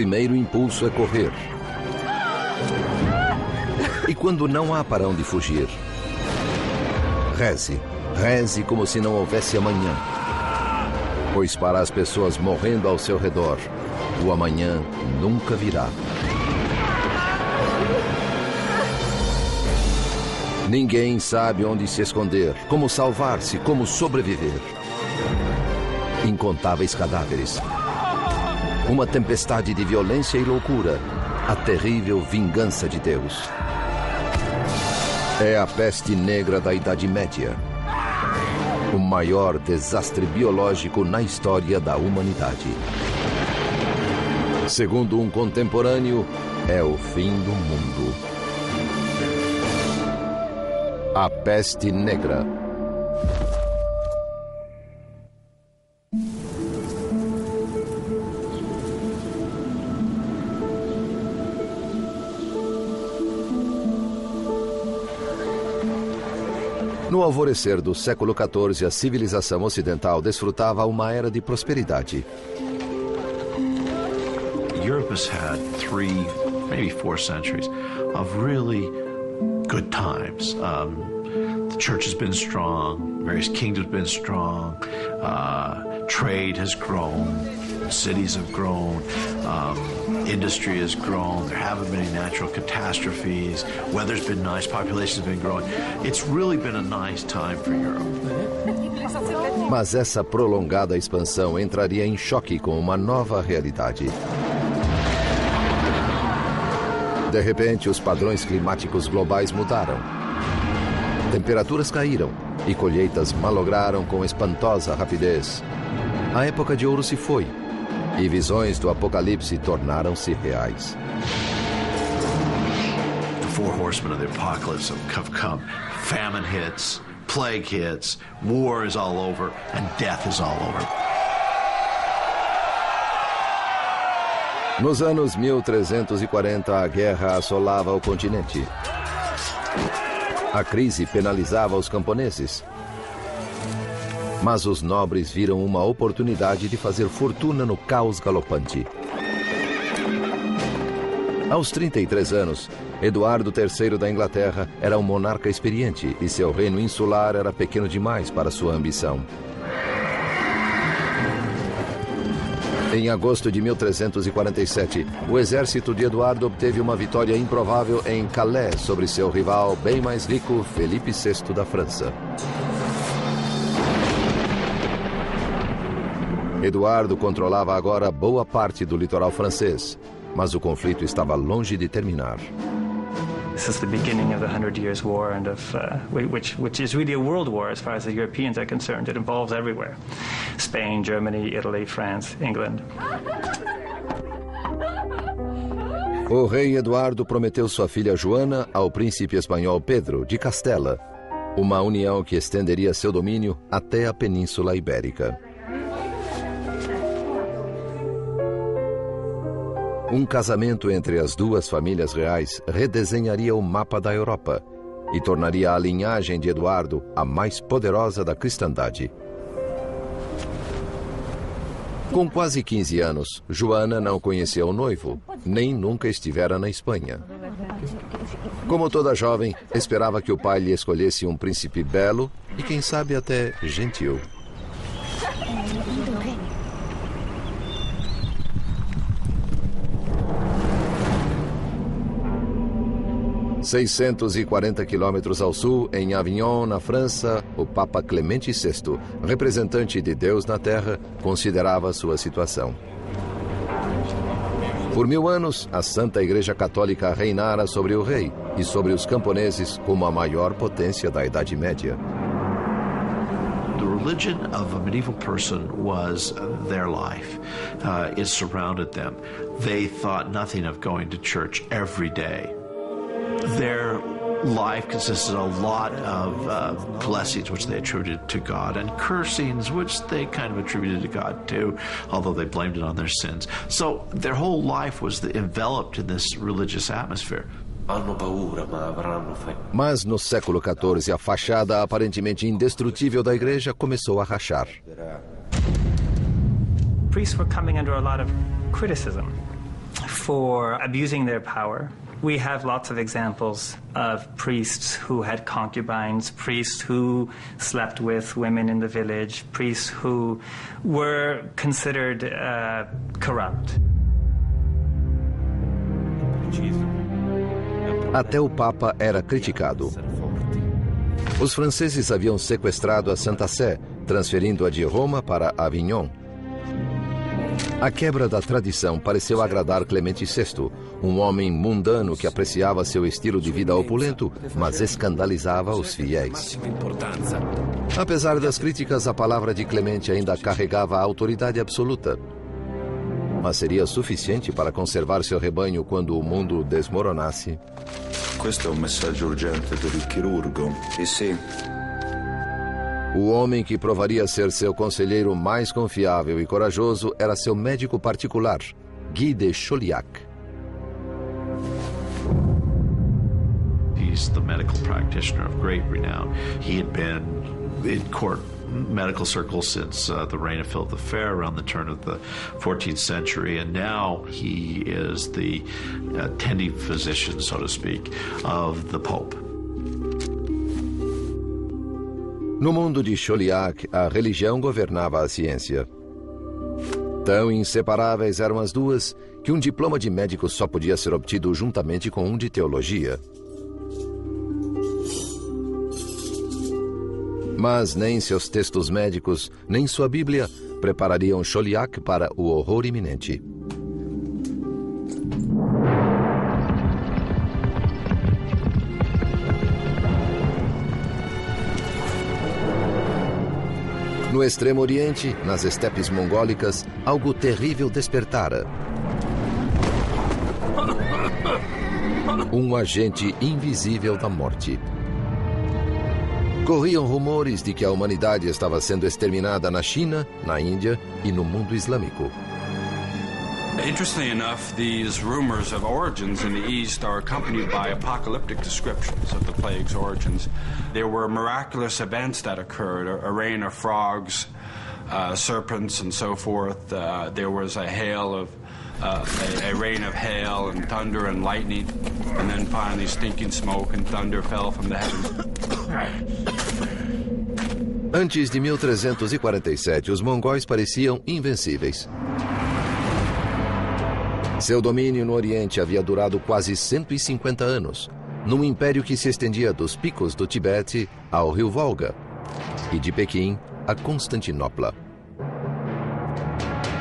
primeiro impulso é correr. E quando não há para onde fugir, reze. Reze como se não houvesse amanhã. Pois para as pessoas morrendo ao seu redor, o amanhã nunca virá. Ninguém sabe onde se esconder, como salvar-se, como sobreviver. Incontáveis cadáveres. Uma tempestade de violência e loucura. A terrível vingança de Deus. É a peste negra da Idade Média. O maior desastre biológico na história da humanidade. Segundo um contemporâneo, é o fim do mundo. A peste negra. No alvorecer do século XIV, a civilização ocidental desfrutava uma era de prosperidade. Europe has had 3, maybe 4 centuries of really good times. The church has been strong, various kingdoms have been strong, trade has grown, cities have grown, industry has grown, there haven't been any natural catastrophes, weather's been nice, populations have been growing. It's really been a nice time for Europe. Mas essa prolongada expansão entraria em choque com uma nova realidade. De repente, os padrões climáticos globais mudaram. Temperaturas caíram e colheitas malograram com espantosa rapidez. A época de ouro se foi e visões do apocalipse tornaram-se reais. The 4 horsemen of the apocalypse have come. Famine hits, plague hits, war is all over, and death is all over. Nos anos 1340, a guerra assolava o continente. A crise penalizava os camponeses. Mas os nobres viram uma oportunidade de fazer fortuna no caos galopante. Aos 33 anos, Eduardo III da Inglaterra era um monarca experiente e seu reino insular era pequeno demais para sua ambição. Em agosto de 1347, o exército de Eduardo obteve uma vitória improvável em Calais sobre seu rival bem mais rico, Felipe VI da França. Eduardo controlava agora boa parte do litoral francês, mas o conflito estava longe de terminar. This is the beginning of the 100 Years' War, and which is really a world war as far as the Europeans are concerned. It involves everywhere: Spain, Germany, Italy, France, England. O rei Eduardo prometeu sua filha Joana ao príncipe espanhol Pedro de Castela, uma união que estenderia seu domínio até a Península Ibérica. Um casamento entre as duas famílias reais redesenharia o mapa da Europa e tornaria a linhagem de Eduardo a mais poderosa da cristandade. Com quase 15 anos, Joana não conhecia o noivo, nem nunca estivera na Espanha. Como toda jovem, esperava que o pai lhe escolhesse um príncipe belo e, quem sabe, até gentil. ...640 quilômetros ao sul, em Avignon, na França, o Papa Clemente VI, representante de Deus na Terra, considerava sua situação. Por 1000 anos, a Santa Igreja Católica reinara sobre o rei e sobre os camponeses como a maior potência da Idade Média. The religion of a medieval person was their life. It surrounded them. They thought nothing of going to church every day. Their life consisted a lot of blessings which they attributed to God and cursings which they kind of attributed to God too, although they blamed it on their sins. So their whole life was enveloped in this religious atmosphere. Mas no século XIV, a fachada aparentemente indestrutível da igreja começou a rachar. Priests were coming under a lot of criticism. for abusing their power. We have lots of examples of priests who had concubines, priests who slept with women in the village, priests who were considered corrupt. Até o Papa era criticado. Os franceses haviam sequestrado a Santa Sé, transferindo-a de Roma para Avignon. A quebra da tradição pareceu agradar Clemente VI, um homem mundano que apreciava seu estilo de vida opulento, mas escandalizava os fiéis. Apesar das críticas, a palavra de Clemente ainda carregava a autoridade absoluta. Mas seria suficiente para conservar seu rebanho quando o mundo desmoronasse? Questo è un messaggio urgente per il chirurgo. Sì. O homem que provaria ser seu conselheiro mais confiável e corajoso era seu médico particular, Guy de Chauliac. He's the medical practitioner of great renown. He had been in court medical circles since the reign of Philip the Fair around the turn of the 14th century, and now he is the attending physician, so to speak, of the Pope. No mundo de Chauliac, a religião governava a ciência. Tão inseparáveis eram as duas que um diploma de médico só podia ser obtido juntamente com um de teologia. Mas nem seus textos médicos, nem sua Bíblia preparariam Chauliac para o horror iminente. No Extremo Oriente, nas estepes mongólicas, algo terrível despertara. Um agente invisível da morte. Corriam rumores de que a humanidade estava sendo exterminada na China, na Índia e no mundo islâmico. Interestingly enough, these rumors of origins in the East are accompanied by apocalyptic descriptions of the plague's origins. There were miraculous events that occurred, a rain of frogs, serpents, and so forth. There was a rain of hail and thunder and lightning, and then finally stinking smoke and thunder fell from the heavens. Antes de 1347, os mongóis pareciam invencíveis. Seu domínio no Oriente havia durado quase 150 anos, num império que se estendia dos picos do Tibete ao rio Volga e de Pequim a Constantinopla.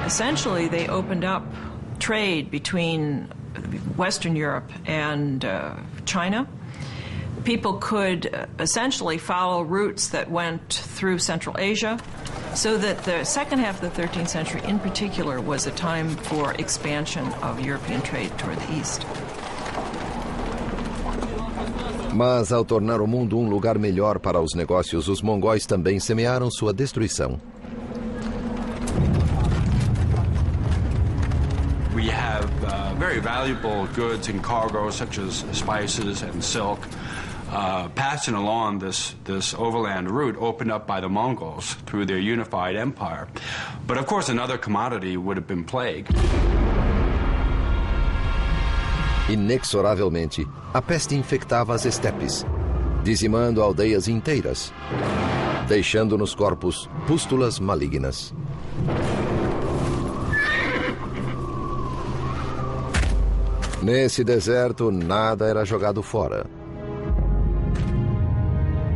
Essentially, they opened up trade between Western Europe and China. People could essentially follow routes that went through Central Asia, so that the second half of the 13th century in particular was a time for expansion of European trade toward the east. Mas ao tornar o mundo um lugar melhor para os negócios, os mongóis também semearam sua destruição. We have very valuable goods and cargo such as spices and silk. Passing along this overland route opened up by the Mongols through their unified empire. But of course another commodity would have been plague. Inexoravelmente, a peste infectava as estepes, dizimando aldeias inteiras, deixando nos corpos pústulas malignas. Nesse deserto, nada era jogado fora.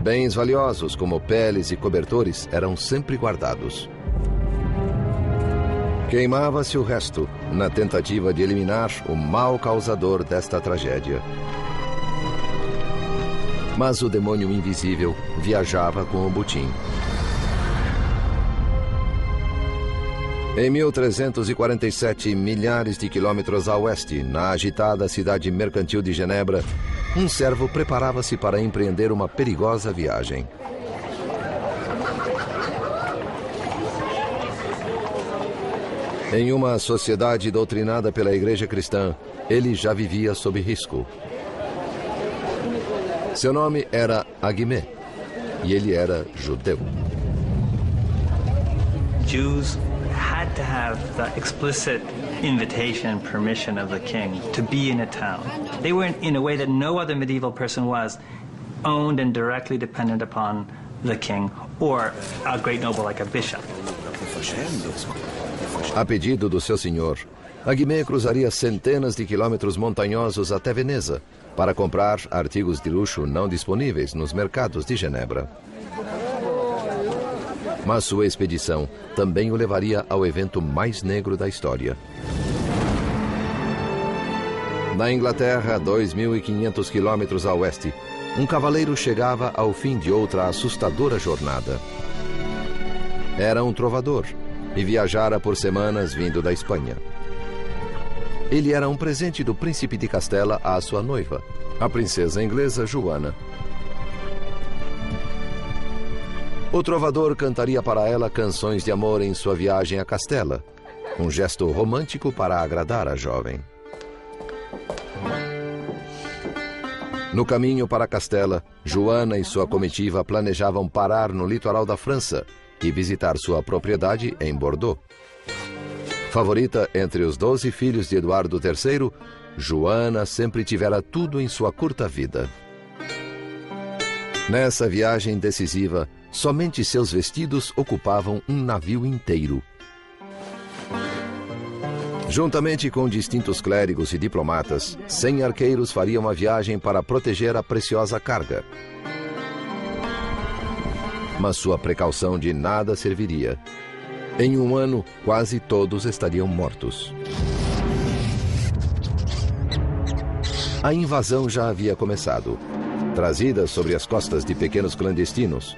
Bens valiosos, como peles e cobertores, eram sempre guardados. Queimava-se o resto, na tentativa de eliminar o mal causador desta tragédia. Mas o demônio invisível viajava com o butim. Em 1347, milhares de quilômetros a oeste, na agitada cidade mercantil de Genebra, um servo preparava-se para empreender uma perigosa viagem. Em uma sociedade doutrinada pela Igreja Cristã, ele já vivia sob risco. Seu nome era Agimé, e ele era judeu. Jews had to have the explicit invitation and permission of the king to be in a town. They were, in a way that no other medieval person was, owned and directly dependent upon the king or a great noble like a bishop. A pedido do seu senhor, a Guimê cruzaria centenas de quilômetros montanhosos até Veneza para comprar artigos de luxo não disponíveis nos mercados de Genebra. Mas sua expedição também o levaria ao evento mais negro da história. Na Inglaterra, 2.500 quilômetros a oeste, um cavaleiro chegava ao fim de outra assustadora jornada. Era um trovador e viajara por semanas vindo da Espanha. Ele era um presente do príncipe de Castela à sua noiva, a princesa inglesa Joana. O trovador cantaria para ela canções de amor em sua viagem a Castela, um gesto romântico para agradar a jovem. No caminho para Castela, Joana e sua comitiva planejavam parar no litoral da França e visitar sua propriedade em Bordeaux. Favorita entre os 12 filhos de Eduardo III, Joana sempre tivera tudo em sua curta vida. Nessa viagem decisiva, somente seus vestidos ocupavam um navio inteiro. Juntamente com distintos clérigos e diplomatas, 100 arqueiros fariam a viagem para proteger a preciosa carga. Mas sua precaução de nada serviria. Em um ano, quase todos estariam mortos. A invasão já havia começado. Trazida sobre as costas de pequenos clandestinos,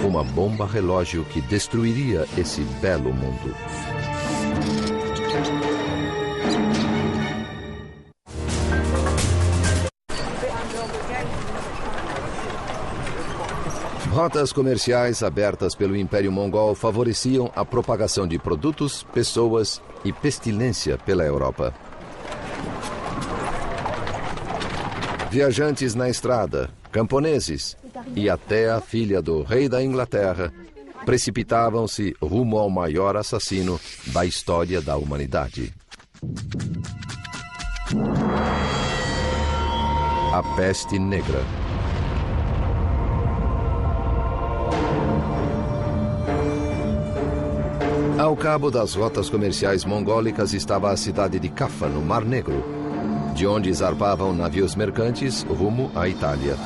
uma bomba relógio que destruiria esse belo mundo. Rotas comerciais abertas pelo Império Mongol favoreciam a propagação de produtos, pessoas e pestilência pela Europa. Viajantes na estrada, camponeses e até a filha do rei da Inglaterra precipitavam-se rumo ao maior assassino da história da humanidade. A Peste Negra. Ao cabo das rotas comerciais mongólicas estava a cidade de Caffa, no Mar Negro, de onde zarpavam navios mercantes rumo à Itália.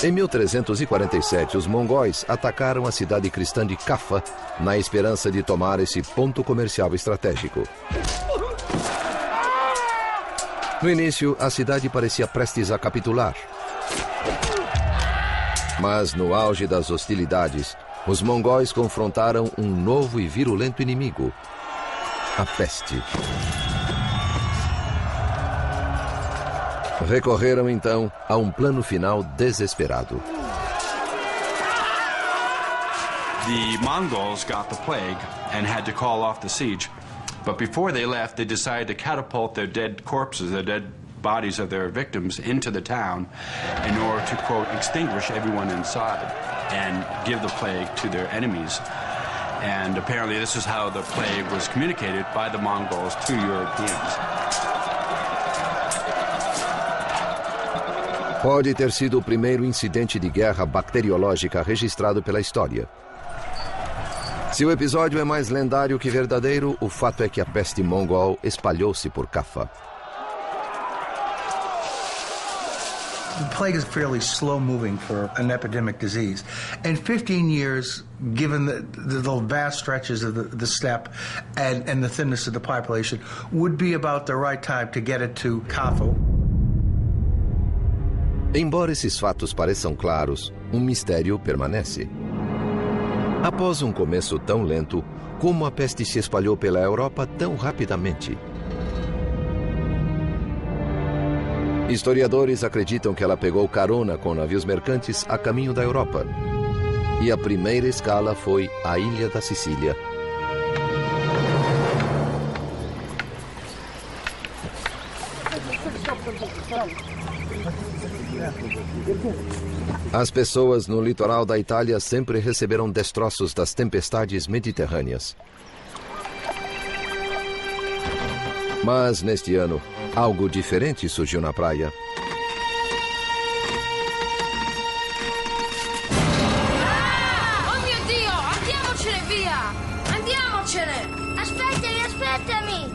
Em 1347, os mongóis atacaram a cidade cristã de Caffa na esperança de tomar esse ponto comercial estratégico. No início, a cidade parecia prestes a capitular. Mas, no auge das hostilidades, os mongóis confrontaram um novo e virulento inimigo, a peste. Recorreram, então, a um plano final desesperado. The Mongols got the plague and had to call off the siege. But before they left, they decided to catapult their dead corpses, their dead bodies of their victims, into the town in order to, quote, extinguish everyone inside and give the plague to their enemies. And apparently this is how the plague was communicated by the Mongols to Europeans. Pode ter sido o primeiro incidente de guerra bacteriológica registrado pela história. Se o episódio é mais lendário que verdadeiro, o fato é que a peste mongol espalhou-se por Caffa. The plague is fairly slow-moving for an epidemic disease. And 15 years, given the vast stretches of the steppe and the thinness of the population, would be about the right time to get it to Caffa. Embora esses fatos pareçam claros, um mistério permanece. Após um começo tão lento, como a peste se espalhou pela Europa tão rapidamente? Historiadores acreditam que ela pegou carona com navios mercantes a caminho da Europa. E a primeira escala foi a ilha da Sicília. As pessoas no litoral da Itália sempre receberam destroços das tempestades mediterrâneas. Mas, neste ano, algo diferente surgiu na praia. Oh mio Dio! Andiamocene via! Andiamocene! Aspettami!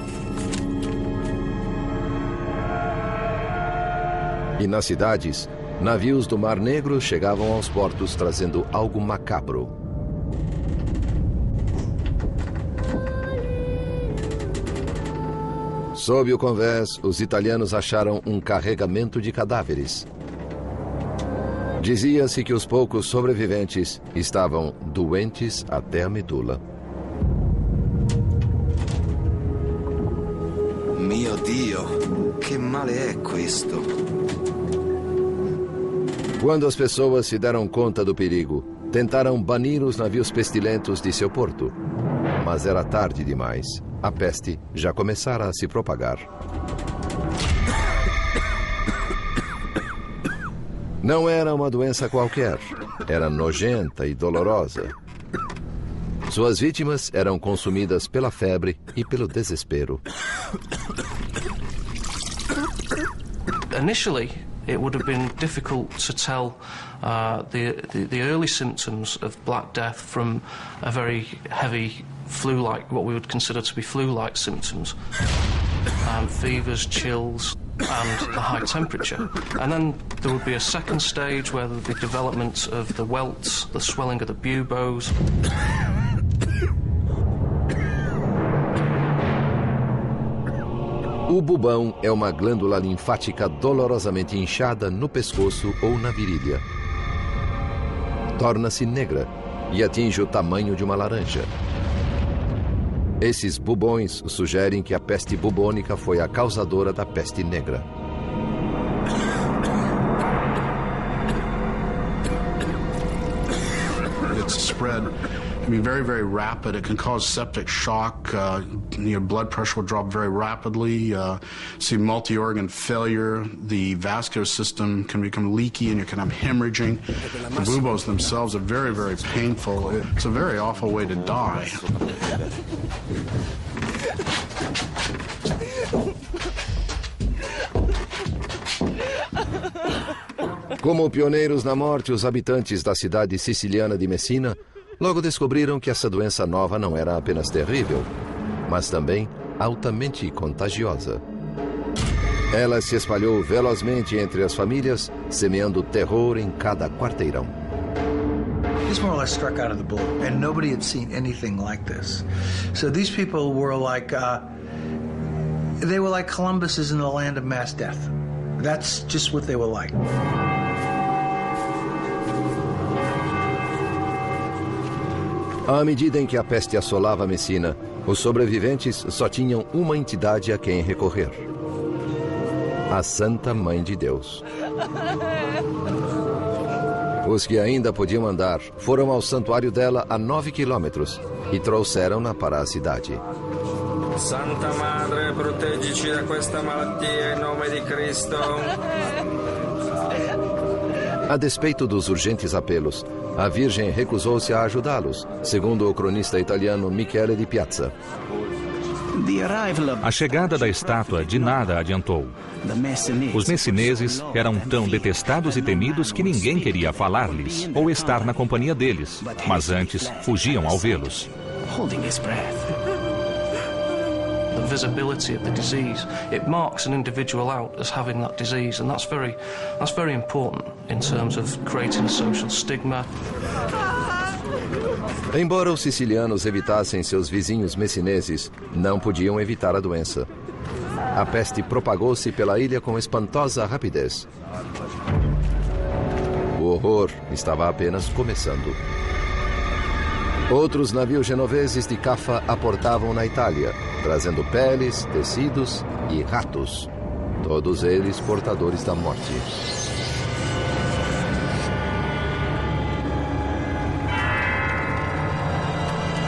E nas cidades, navios do Mar Negro chegavam aos portos trazendo algo macabro. Sob o convés, os italianos acharam um carregamento de cadáveres. Dizia-se que os poucos sobreviventes estavam doentes até a medula. Mio Dio, che male è questo? Quando as pessoas se deram conta do perigo, tentaram banir os navios pestilentos de seu porto. Mas era tarde demais. A peste já começara a se propagar. Não era uma doença qualquer. Era nojenta e dolorosa. Suas vítimas eram consumidas pela febre e pelo desespero. Initially, it would have been difficult to tell the early symptoms of Black Death from a very heavy flu-like, what we would consider to be flu-like symptoms. Fevers, chills, and a high temperature. And then there would be a second stage where the development of the welts, the swelling of the buboes. O bubão é uma glândula linfática dolorosamente inchada no pescoço ou na virilha. Torna-se negra e atinge o tamanho de uma laranja. Esses bubões sugerem que a peste bubônica foi a causadora da peste negra. It's spread, very, very rapid. It can cause septic shock. Your blood pressure will drop very rapidly. See multi-organ failure. The vascular system can become leaky and you can have hemorrhaging. The buboes themselves are very, very painful. It's a very awful way to die. Como pioneiros na morte, os habitantes da cidade siciliana de Messina logo descobriram que essa doença nova não era apenas terrível, mas também altamente contagiosa. Ela se espalhou velozmente entre as famílias, semeando terror em cada quarteirão. This more or less struck out of the blue, and nobody had seen anything like this. So these people were like, they were like Columbus is in the land of mass death. That's just what they were like. À medida em que a peste assolava Messina, os sobreviventes só tinham uma entidade a quem recorrer: a Santa Mãe de Deus. Os que ainda podiam andar foram ao santuário dela a 9 quilômetros e trouxeram-na para a cidade. Santa Madre, proteggici da questa malattia em nome di Cristo. A despeito dos urgentes apelos, a Virgem recusou-se a ajudá-los, segundo o cronista italiano Michele di Piazza. A chegada da estátua de nada adiantou. Os messineses eram tão detestados e temidos que ninguém queria falar-lhes ou estar na companhia deles, mas antes fugiam ao vê-los. The visibility of the disease, it marks an individual out as having that disease, and that's very important in terms of creating a social stigma. Embora os sicilianos evitassem seus vizinhos messineses, não podiam evitar a doença. A peste propagou-se pela ilha com espantosa rapidez. O horror estava apenas começando. Outros navios genoveses de Caffa aportavam na Itália, trazendo peles, tecidos e ratos, todos eles portadores da morte.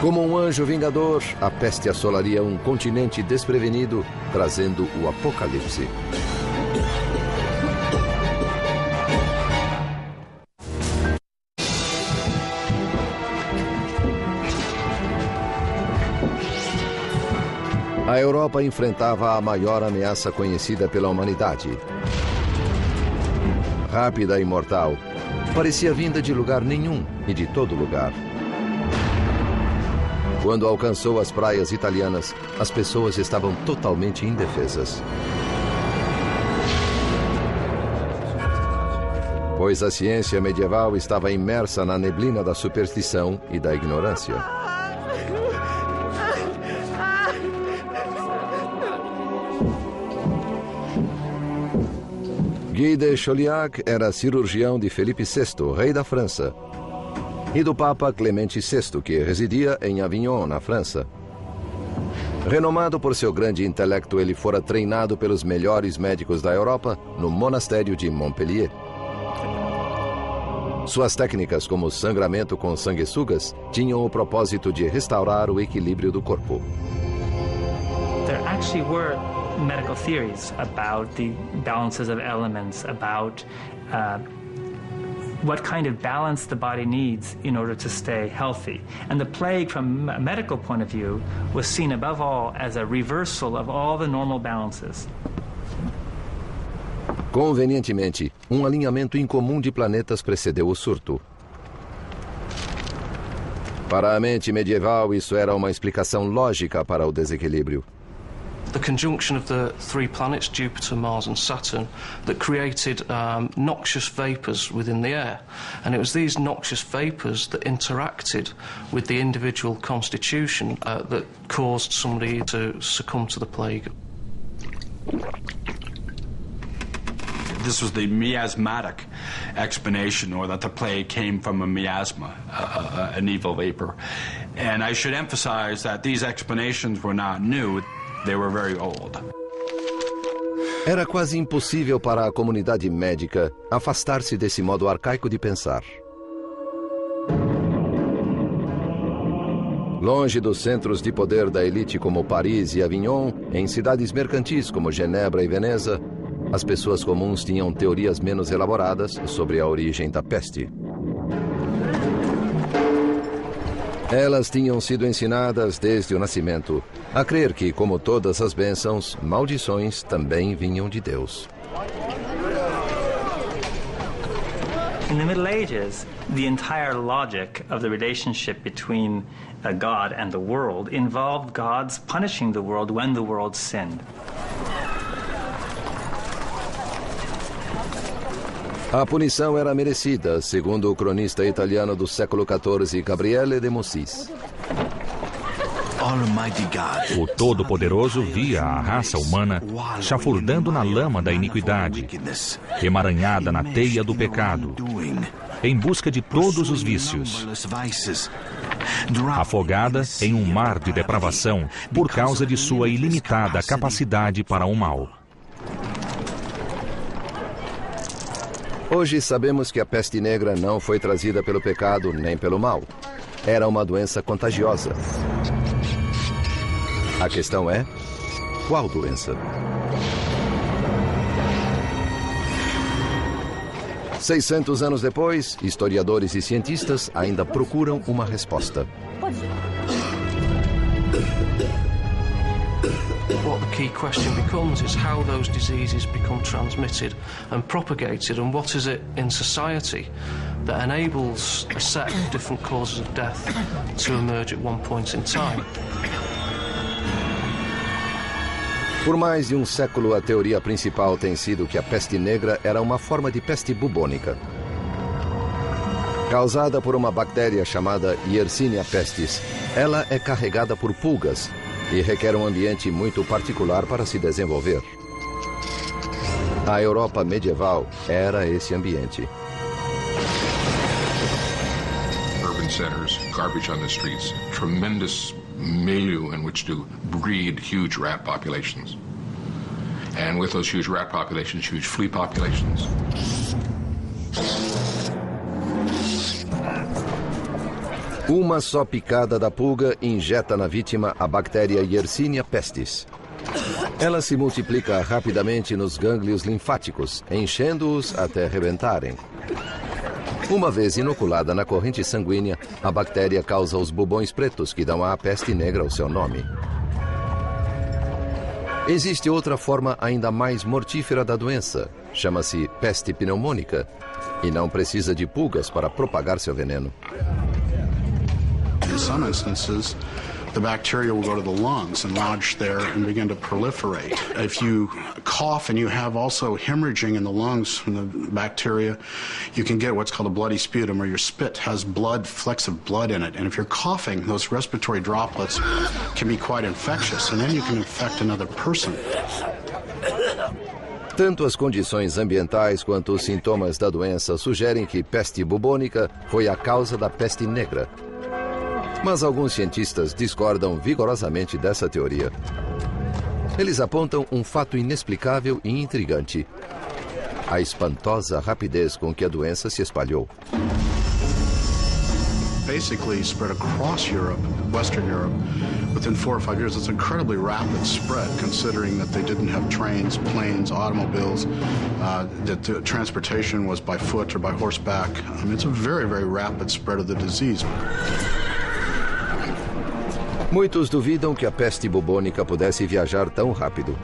Como um anjo vingador, a peste assolaria um continente desprevenido, trazendo o apocalipse. A Europa enfrentava a maior ameaça conhecida pela humanidade. Rápida e mortal, parecia vinda de lugar nenhum e de todo lugar. Quando alcançou as praias italianas, as pessoas estavam totalmente indefesas. Pois a ciência medieval estava imersa na neblina da superstição e da ignorância. Guy de Chauliac era cirurgião de Felipe VI, rei da França, e do Papa Clemente VI, que residia em Avignon, na França. Renomado por seu grande intelecto, ele fora treinado pelos melhores médicos da Europa no monastério de Montpellier. Suas técnicas, como sangramento com sanguessugas, tinham o propósito de restaurar o equilíbrio do corpo. There actually were medical theories about the balances of elements, about what kind of balance the body needs in order to stay healthy. And the plague, from a medical point of view, was seen above all as a reversal of all the normal balances. Convenientemente, um alinhamento incomum de planetas precedeu o surto. Para a mente medieval, isso era uma explicação lógica para o desequilíbrio. The conjunction of the three planets, Jupiter, Mars and Saturn, that created noxious vapours within the air. And it was these noxious vapours that interacted with the individual constitution that caused somebody to succumb to the plague. This was the miasmatic explanation, or that the plague came from a miasma, an evil vapor. And I should emphasize that these explanations were not new. They were very old. Era quase impossível para a comunidade médica afastar-se desse modo arcaico de pensar. Longe dos centros de poder da elite como Paris e Avignon, em cidades mercantis como Genebra e Veneza, as pessoas comuns tinham teorias menos elaboradas sobre a origem da peste. Elas tinham sido ensinadas desde o nascimento a crer que, como todas as bênçãos, maldições também vinham de Deus. In the Middle Ages, the entire logic of the relationship between God and the world involved God's punishing the world when the world sinned. A punição era merecida, segundo o cronista italiano do século XIV, Gabriele de Mussis. O Todo-Poderoso via a raça humana chafurdando na lama da iniquidade, emaranhada na teia do pecado, em busca de todos os vícios, afogada em um mar de depravação por causa de sua ilimitada capacidade para o mal. Hoje sabemos que a peste negra não foi trazida pelo pecado nem pelo mal. Era uma doença contagiosa. A questão é, qual doença? 600 anos depois, historiadores e cientistas ainda procuram uma resposta. What the key question becomes is how those diseases become transmitted and propagated, and what is it in society that enables a set of different causes of death to emerge at one point in time. Por mais de um século, a teoria principal tem sido que a peste negra era uma forma de peste bubônica, causada por uma bactéria chamada Yersinia pestis. Ela é carregada por pulgas e requer um ambiente muito particular para se desenvolver. A Europa medieval era esse ambiente. Urban centers, garbage on the streets, tremendous milieu in which to breed huge rat populations. And with those huge rat populations, huge flea populations. Uma só picada da pulga injeta na vítima a bactéria Yersinia pestis. Ela se multiplica rapidamente nos gânglios linfáticos, enchendo-os até rebentarem. Uma vez inoculada na corrente sanguínea, a bactéria causa os bubões pretos que dão à peste negra o seu nome. Existe outra forma ainda mais mortífera da doença. Chama-se peste pneumônica e não precisa de pulgas para propagar seu veneno. In some instances, the bacteria will go to the lungs and lodge there and begin to proliferate. If you cough and you have also hemorrhaging in the lungs from the bacteria, you can get what's called a bloody sputum, or your spit has blood, flecks of blood in it. And if you're coughing, those respiratory droplets can be quite infectious, and then you can infect another person. Tanto as condições ambientais quanto os sintomas da doença sugerem que peste bubônica foi a causa da peste negra. Mas alguns cientistas discordam vigorosamente dessa teoria. Eles apontam um fato inexplicável e intrigante: a espantosa rapidez com que a doença se espalhou. Basically spread across Europe, Western Europe, within 4 or 5 years. It's incredibly rapid spread, considering that they didn't have trains, planes, automobiles, that the transportation was by foot or by horseback. I mean, it's a very, very rapid spread of the disease. Muitos duvidam que a peste bubônica pudesse viajar tão rápido.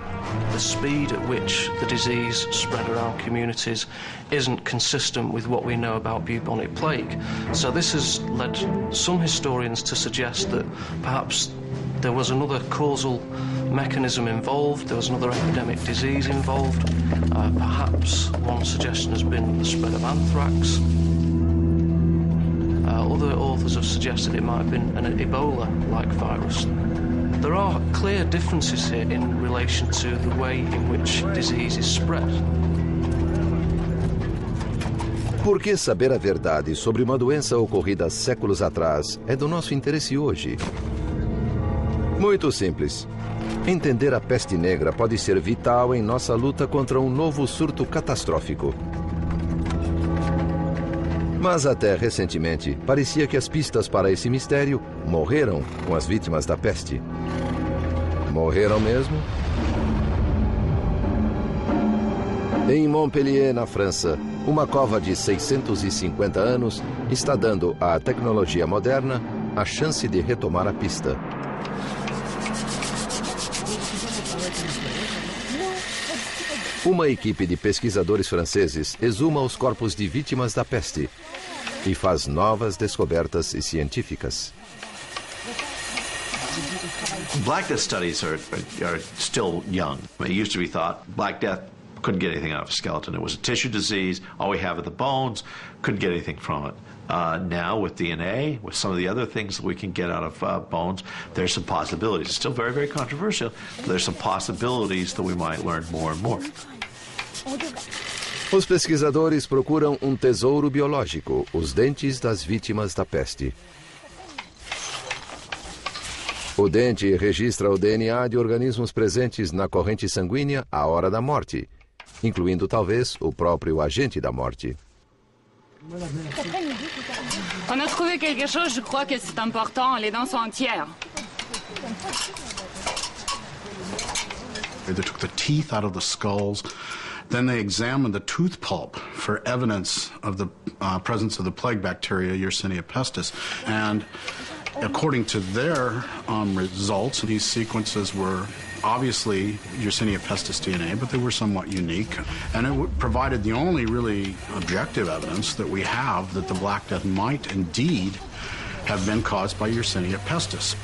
The speed at which the disease spread around communities isn't consistent with what we know about bubonic plague. So this has led some historians to suggest that perhaps there was another causal mechanism involved, there was another epidemic disease involved. Perhaps one suggestion has been the spread of anthrax. Other authors have suggested it might have been an Ebola-like virus. There are clear differences here in relation to the way in which disease is spread. Por que saber a verdade sobre uma doença ocorrida séculos atrás é do nosso interesse hoje? Muito simples. Entender a peste negra pode ser vital em nossa luta contra um novo surto catastrófico. Mas até recentemente, parecia que as pistas para esse mistério morreram com as vítimas da peste. Morreram mesmo? Em Montpellier, na França, uma cova de 650 anos está dando à tecnologia moderna a chance de retomar a pista. Uma equipe de pesquisadores franceses exuma os corpos de vítimas da peste e faz novas descobertas científicas. Black Death studies are still young. It used to be thought Black Death couldn't get anything out of a skeleton. It was a tissue disease. All we have are the bones. Couldn't get anything from it. Now with DNA, with some of the other things that we can get out of bones, there's some possibilities. It's still very, very controversial, but there's some possibilities that we might learn more and more. Os pesquisadores procuram um tesouro biológico, os dentes das vítimas da peste. O dente registra o DNA de organismos presentes na corrente sanguínea à hora da morte, incluindo talvez o próprio agente da morte. On a trouvé quelque chose, je crois que c'est important, les dents sont entières. They took the teeth out of the skulls. Then they examined the tooth pulp for evidence of the presence of the plague bacteria, Yersinia pestis. And according to their results, these sequences were obviously Yersinia pestis DNA, but they were somewhat unique. And it provided the only really objective evidence that we have that the Black Death might indeed have been caused by Yersinia pestis.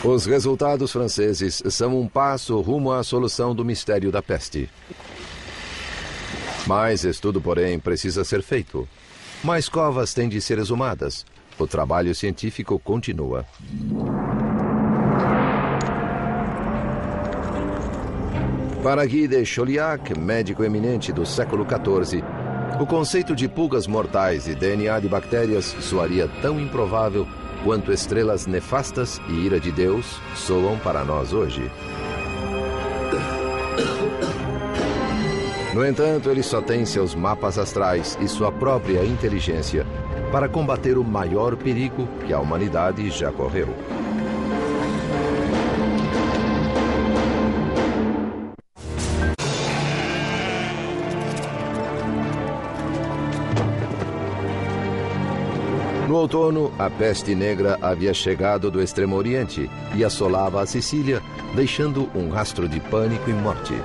Os resultados franceses são um passo rumo à solução do mistério da peste. Mais estudo, porém, precisa ser feito. Mais covas têm de ser exumadas. O trabalho científico continua. Para Guy de Chauliac, médico eminente do século XIV, o conceito de pulgas mortais e DNA de bactérias soaria tão improvável quanto estrelas nefastas e ira de Deus soam para nós hoje. No entanto, ele só tem seus mapas astrais e sua própria inteligência para combater o maior perigo que a humanidade já correu. No outono, a peste negra havia chegado do Extremo Oriente e assolava a Sicília, deixando um rastro de pânico e morte.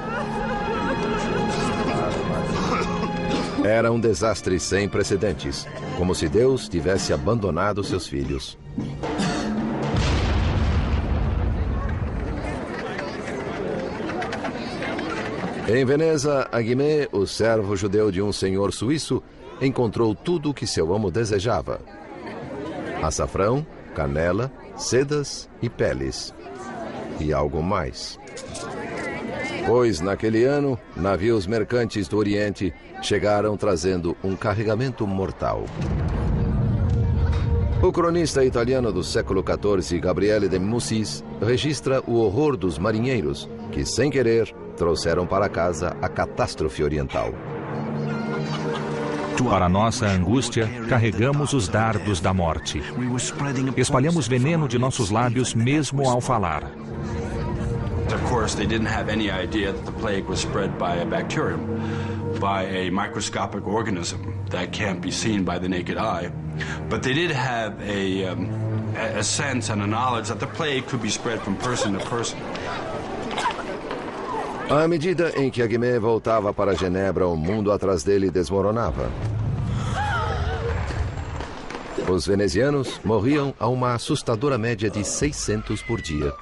Era um desastre sem precedentes, como se Deus tivesse abandonado seus filhos. Em Veneza, Aguimé, o servo judeu de um senhor suíço, encontrou tudo o que seu amo desejava: açafrão, canela, sedas e peles. E algo mais. Pois, naquele ano, navios mercantes do Oriente chegaram trazendo um carregamento mortal. O cronista italiano do século XIV, Gabriele de Mussis, registra o horror dos marinheiros que, sem querer, trouxeram para casa a catástrofe oriental. Para nossa angústia, carregamos os dardos da morte. Espalhamos veneno de nossos lábios mesmo ao falar. Of course, they didn't have any idea that the plague was spread by a bacterium, by a microscopic organism that can't be seen by the naked eye. But they did have a sense and a knowledge that the plague could be spread from person to person. À medida em que Aguimé voltava para Genebra, o mundo atrás dele desmoronava. Os venezianos morriam a uma assustadora média de 600 por dia.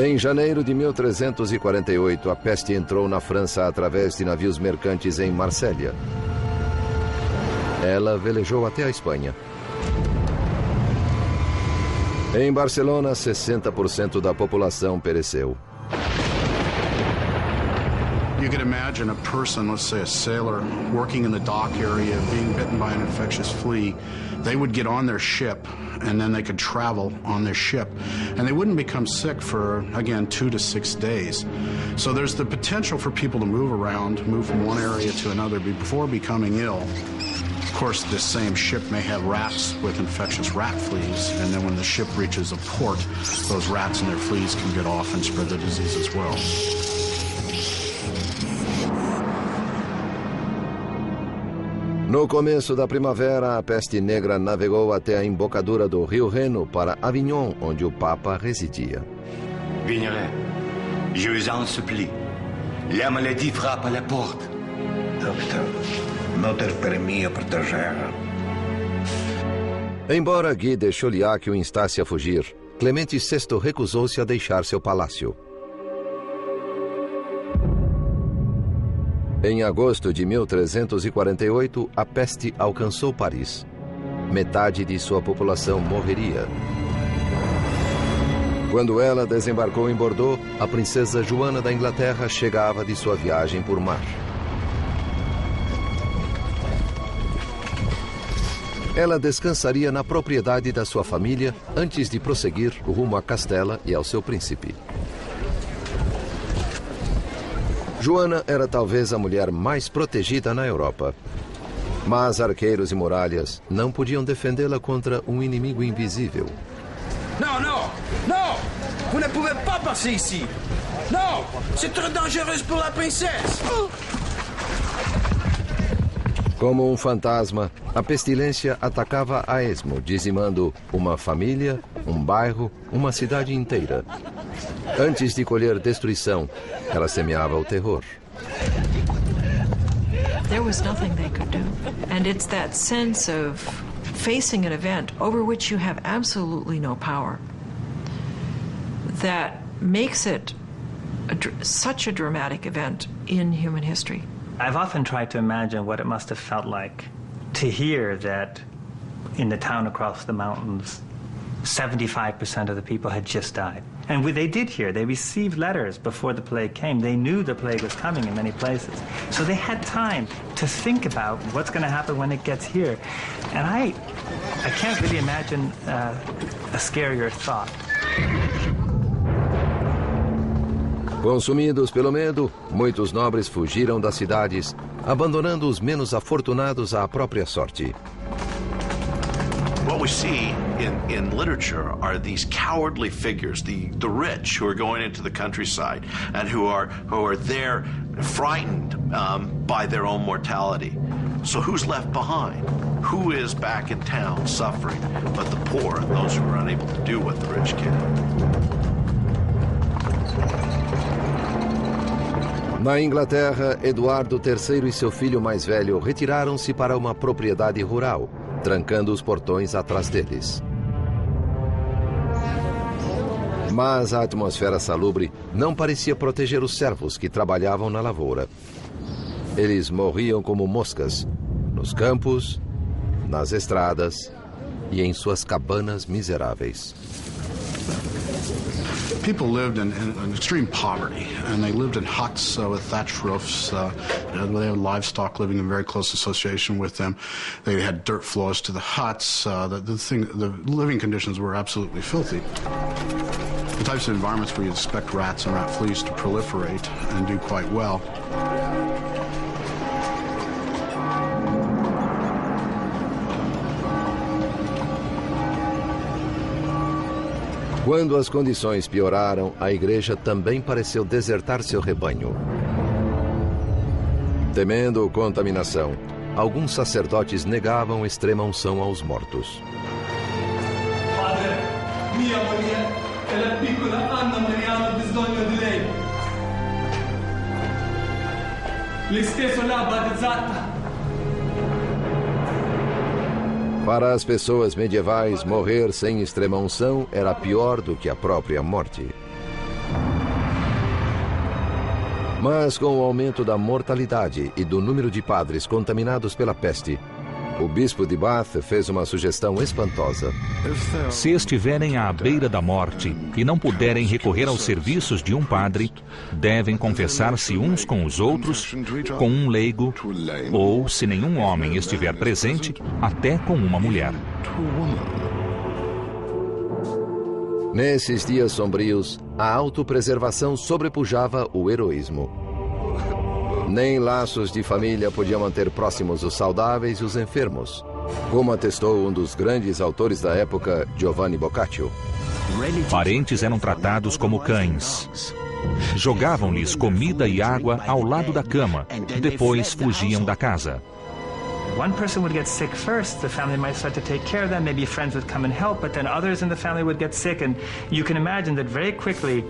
Em janeiro de 1348, a peste entrou na França através de navios mercantes em Marsella. Ela velejou até a Espanha. Em Barcelona, 60% da população pereceu. You could imagine a person, let's say a sailor, working in the dock area, being bitten by an infectious flea. They would get on their ship, and then they could travel on their ship. And they wouldn't become sick for, again, 2 to 6 days. So there's the potential for people to move around, move from one area to another before becoming ill. Of course, this same ship may have rats with infectious rat fleas, and then when the ship reaches a port, those rats and their fleas can get off and spread the disease as well. No começo da primavera, a peste negra navegou até a embocadura do rio Reno para Avignon, onde o Papa residia. Vignerin, je vous en supplie. La maladie frappe à la porte. Doctor, não ter para mim a proteger. Embora Guy de Chauliac o instasse a fugir, Clemente VI recusou-se a deixar seu palácio. Em agosto de 1348, a peste alcançou Paris. Metade de sua população morreria. Quando ela desembarcou em Bordeaux, a princesa Joana da Inglaterra chegava de sua viagem por mar. Ela descansaria na propriedade da sua família antes de prosseguir rumo a Castela e ao seu príncipe. Joana era talvez a mulher mais protegida na Europa. Mas arqueiros e muralhas não podiam defendê-la contra um inimigo invisível. Non, non, non! Vous ne pouvez pas passer ici! Non! C'est trop dangereux pour la princesse! Como um fantasma, a pestilência atacava a esmo, dizimando uma família, um bairro, uma cidade inteira. Antes de colher destruição, ela semeava o terror. There was nothing they could do. And it's that sense of facing an event over which you have absolutely no power that makes it such a dramatic event in human history. I've often tried to imagine what it must have felt like to hear that in the town across the mountains, 75% of the people had just died. And they did hear, they received letters before the plague came. They knew the plague was coming in many places. So they had time to think about what's going to happen when it gets here. And I can't really imagine a scarier thought. Consumidos pelo medo, muitos nobres fugiram das cidades, abandonando os menos afortunados à própria sorte. What was see in literature are these cowardly figures, the rich who are going into the countryside and who are there frightened by their own mortality. So who's left behind? Who is back in town suffering but the poor and those who are unable to do what the rich can? Na Inglaterra, Eduardo III e seu filho mais velho retiraram-se para uma propriedade rural, trancando os portões atrás deles. Mas a atmosfera salubre não parecia proteger os servos que trabalhavam na lavoura. Eles morriam como moscas, nos campos, nas estradas e em suas cabanas miseráveis. People lived in extreme poverty, and they lived in huts with thatched roofs. They had livestock living in very close association with them. They had dirt floors to the huts. The living conditions were absolutely filthy. The types of environments where you expect rats and rat fleas to proliferate and do quite well. Quando as condições pioraram, a igreja também pareceu desertar seu rebanho. Temendo contaminação, alguns sacerdotes negavam extrema unção aos mortos. Padre, mia moglie e la piccola Anna Maria hanno bisogno di lei. Lei stesso l'ha battezzata. Para as pessoas medievais, morrer sem extrema-unção era pior do que a própria morte. Mas com o aumento da mortalidade e do número de padres contaminados pela peste, o bispo de Bath fez uma sugestão espantosa. Se estiverem à beira da morte e não puderem recorrer aos serviços de um padre, devem confessar-se uns com os outros, com um leigo, ou, se nenhum homem estiver presente, até com uma mulher. Nesses dias sombrios, a autopreservação sobrepujava o heroísmo. Nem laços de família podiam manter próximos os saudáveis e os enfermos, como atestou um dos grandes autores da época, Giovanni Boccaccio. Parentes eram tratados como cães. Jogavam-lhes comida e água ao lado da cama, depois fugiam da casa. One person would get sick first, the family might start to take care of them, maybe friends would come and help, but then others in the family would get sick, and you can imagine that very quickly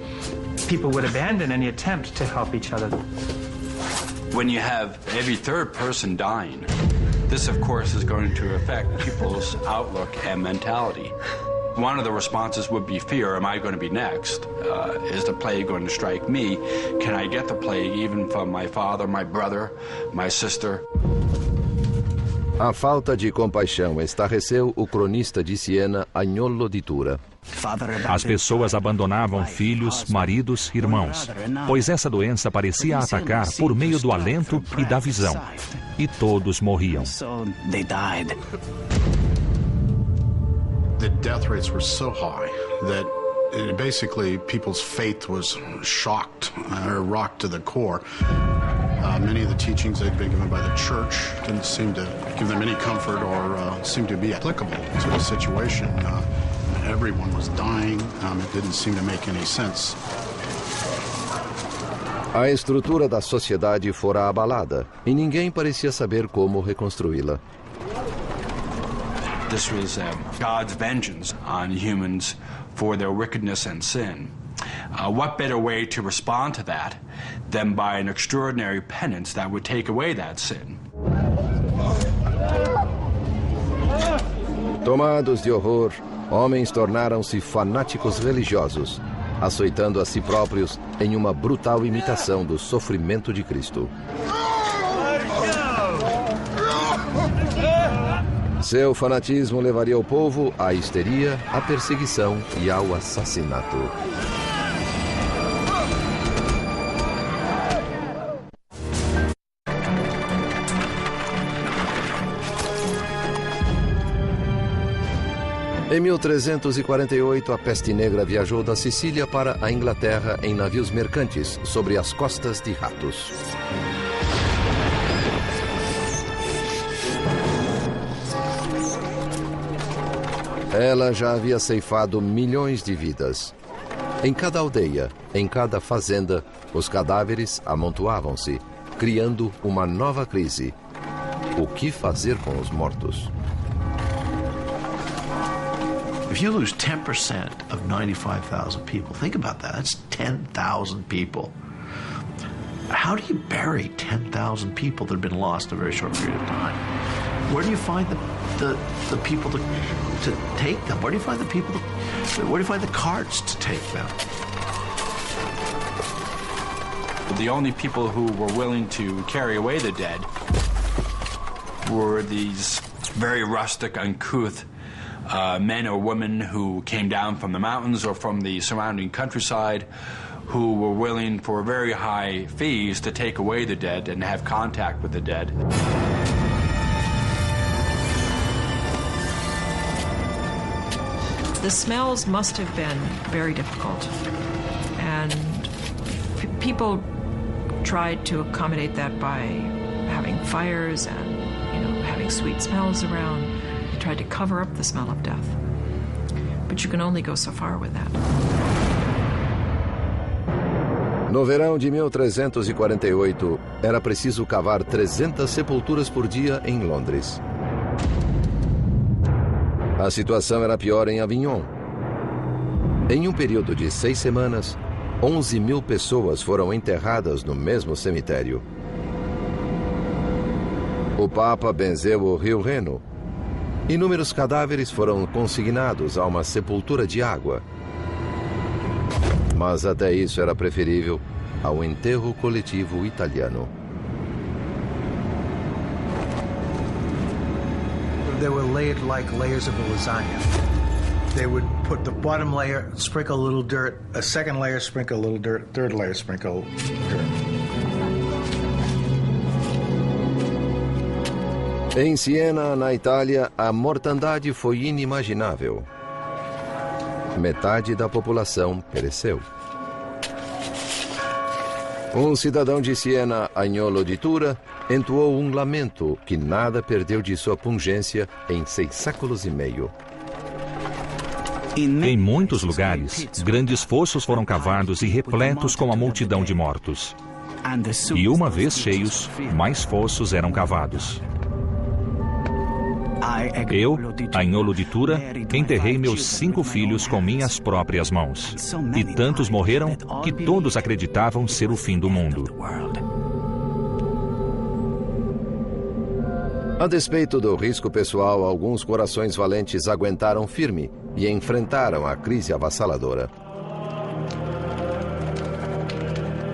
people would abandon any attempt to help each other. When you have every third person dying, this of course is going to affect people's outlook and mentality. One of the responses would be fear. Am I going to be next? Is the plague going to strike me? Can I get the plague even from my father, my brother, my sister? A falta de compaixão estarreceu o cronista de Siena, Agnolo di Tura. As pessoas abandonavam filhos, maridos, irmãos, pois essa doença parecia atacar por meio do alento e da visão. E todos morriam. The death rates were so high that basically people's faith was shocked or rocked to the core. Many of the teachings they'd been given by the church didn't seem to give them any comfort or seem to be applicable to the situation. Everyone was dying. It didn't seem to make any sense. A estrutura da sociedade fora abalada e ninguém parecia saber como reconstruí-la. This was God's vengeance on humans for their wickedness and sin. What better way to respond to that than by an extraordinary penance that would take away that sin? Tomados de horror, homens tornaram-se fanáticos religiosos, açoitando a si próprios em uma brutal imitação do sofrimento de Cristo. Seu fanatismo levaria o povo à histeria, à perseguição e ao assassinato. Em 1348, a peste negra viajou da Sicília para a Inglaterra em navios mercantes sobre as costas de ratos. Ela já havia ceifado milhões de vidas. Em cada aldeia, em cada fazenda, os cadáveres amontoavam-se, criando uma nova crise. O que fazer com os mortos? If you lose 10% of 95,000 people, think about that. That's 10,000 people. How do you bury 10,000 people that have been lost in a very short period of time? Where do you find the people to take them? Where do you find the people? Where do you find the carts to take them? The only people who were willing to carry away the dead were these very rustic, uncouth men or women who came down from the mountains or from the surrounding countryside, who were willing for very high fees to take away the dead and have contact with the dead. The smells must have been very difficult, and people tried to accommodate that by having fires and, having sweet smells around. They tried to cover up the smell of death. But you can only go so far with that. No verão de 1348, era preciso cavar 300 sepulturas por dia em Londres. A situação era pior em Avignon. Em um período de 6 semanas, 11.000 pessoas foram enterradas no mesmo cemitério. O Papa benzeu o rio Reno. Inúmeros cadáveres foram consignados a uma sepultura de água. Mas até isso era preferível ao enterro coletivo italiano. They were layered like layers of a lasagna. They would put the bottom layer, sprinkle a little dirt, a second layer, sprinkle a little dirt, third layer, sprinkle dirt. Em Siena, na Itália, a mortandade foi inimaginável. Metade da população pereceu. Um cidadão de Siena, Agnolo di Tura, entoou um lamento que nada perdeu de sua pungência em 6 séculos e meio. Em muitos lugares, grandes fossos foram cavados e repletos com a multidão de mortos. E uma vez cheios, mais fossos eram cavados. Eu, Agnolo di Tura, enterrei meus 5 filhos com minhas próprias mãos. E tantos morreram que todos acreditavam ser o fim do mundo. A despeito do risco pessoal, alguns corações valentes aguentaram firme e enfrentaram a crise avassaladora.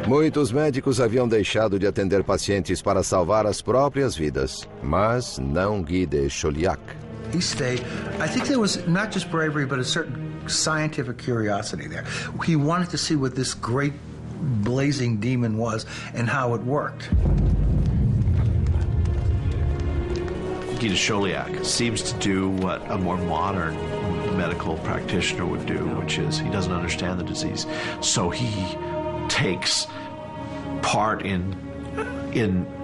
Muitos médicos haviam deixado de atender pacientes para salvar as próprias vidas, mas não Guy de Chauliac. He stayed. I think there was not just bravery, but a certain scientific curiosity there. He wanted to see what this great blazing demon was and how it worked. Guy de Chauliac seems to do what a more modern medical practitioner would do, which is he doesn't understand the disease, so he takes part in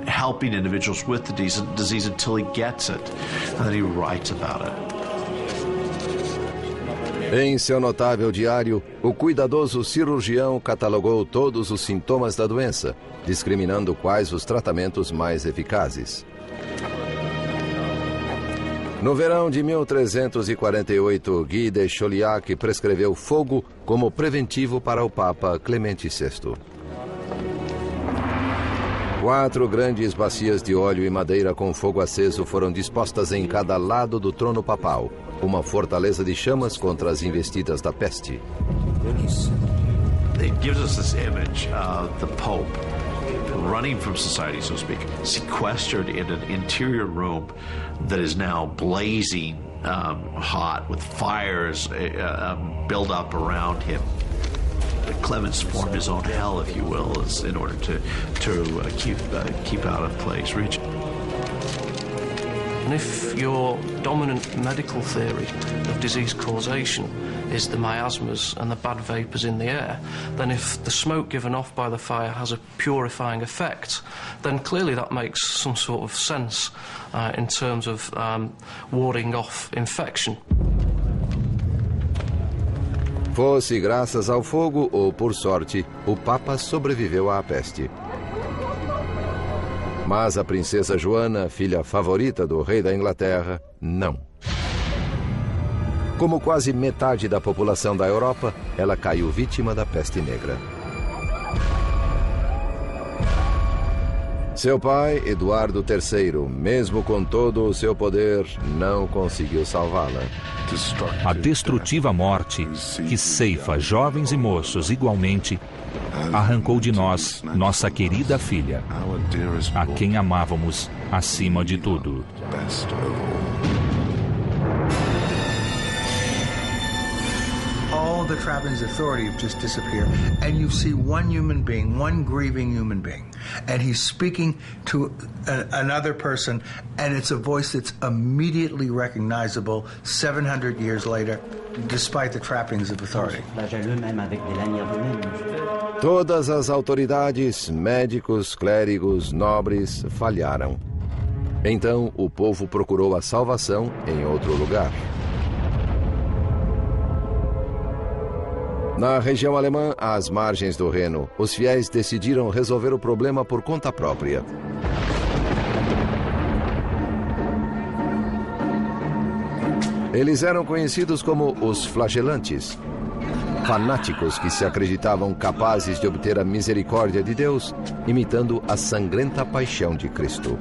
helping individuals with the disease until he gets it, and then he writes about it. Em seu notável diário, o cuidadoso cirurgião catalogou todos os sintomas da doença, discriminando quais os tratamentos mais eficazes. No verão de 1348, Guy de Chauliac prescreveu fogo como preventivo para o Papa Clemente VI. 4 grandes bacias de óleo e madeira com fogo aceso foram dispostas em cada lado do trono papal, uma fortaleza de chamas contra as investidas da peste. It gives us this image of the Pope running from society, so to speak, sequestered in an interior room that is now blazing hot with fires built up around him. Clemens formed his own hell, if you will, in order to keep out of plague's region. And if your dominant medical theory of disease causation is the miasmas and the bad vapours in the air, then if the smoke given off by the fire has a purifying effect, then clearly that makes some sort of sense in terms of warding off infection. Fosse graças ao fogo ou por sorte, o Papa sobreviveu à peste. Mas a princesa Joana, filha favorita do rei da Inglaterra, não. Como quase metade da população da Europa, ela caiu vítima da peste negra. Seu pai, Eduardo III, mesmo com todo o seu poder, não conseguiu salvá-la. A destrutiva morte, que ceifa jovens e moços igualmente, arrancou de nós nossa querida filha, a quem amávamos acima de tudo. All the trappings of authority have just disappeared, and you see one human being, one grieving human being, and he's speaking to another person, and it's a voice that's immediately recognizable 700 years later, despite the trappings of authority. Todas as autoridades, médicos, clérigos, nobres, falharam. Então o povo procurou a salvação em outro lugar. Na região alemã, às margens do Reno, os fiéis decidiram resolver o problema por conta própria. Eles eram conhecidos como os flagelantes, fanáticos que se acreditavam capazes de obter a misericórdia de Deus, imitando a sangrenta paixão de Cristo.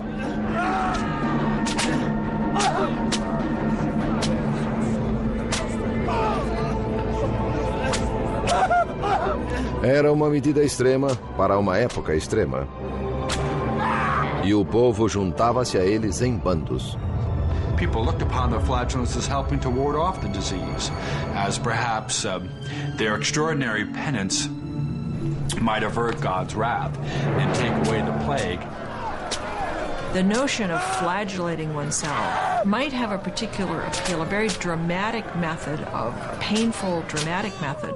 Era uma medida extrema para uma época extrema. E o povo juntava-se a eles em bandos. People looked upon the flagellants as helping to ward off the disease, as perhaps their extraordinary penance might avert God's wrath and take away the plague. The notion of flagellating oneself might have a particular appeal, a very dramatic method of painful, dramatic method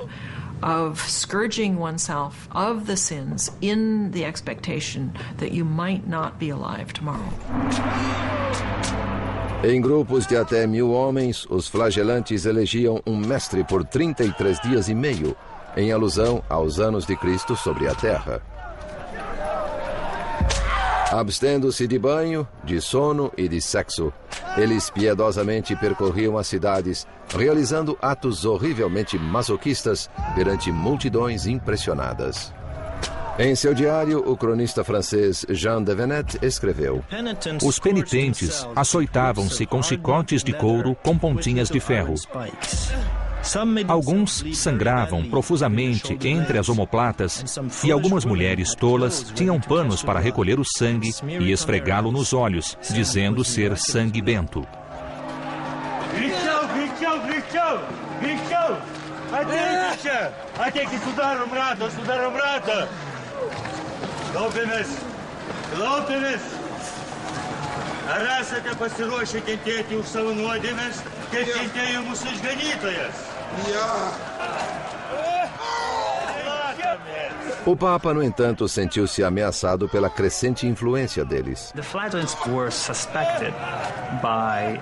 of scourging oneself of the sins in the expectation that you might not be alive tomorrow. Em grupos de até 1000 homens, os flagelantes elegiam um mestre por 33 dias e meio, em alusão aos anos de Cristo sobre a terra. Abstendo-se de banho, de sono e de sexo, eles piedosamente percorriam as cidades, realizando atos horrivelmente masoquistas perante multidões impressionadas. Em seu diário, o cronista francês Jean de Venette escreveu: Os penitentes açoitavam-se com chicotes de couro com pontinhas de ferro. Alguns sangravam profusamente entre as omoplatas e algumas mulheres tolas tinham panos para recolher o sangue e esfregá-lo nos olhos, dizendo ser sangue bento. O Papa, no entanto, sentiu-se ameaçado pela crescente influência deles. The flagellants were suspected by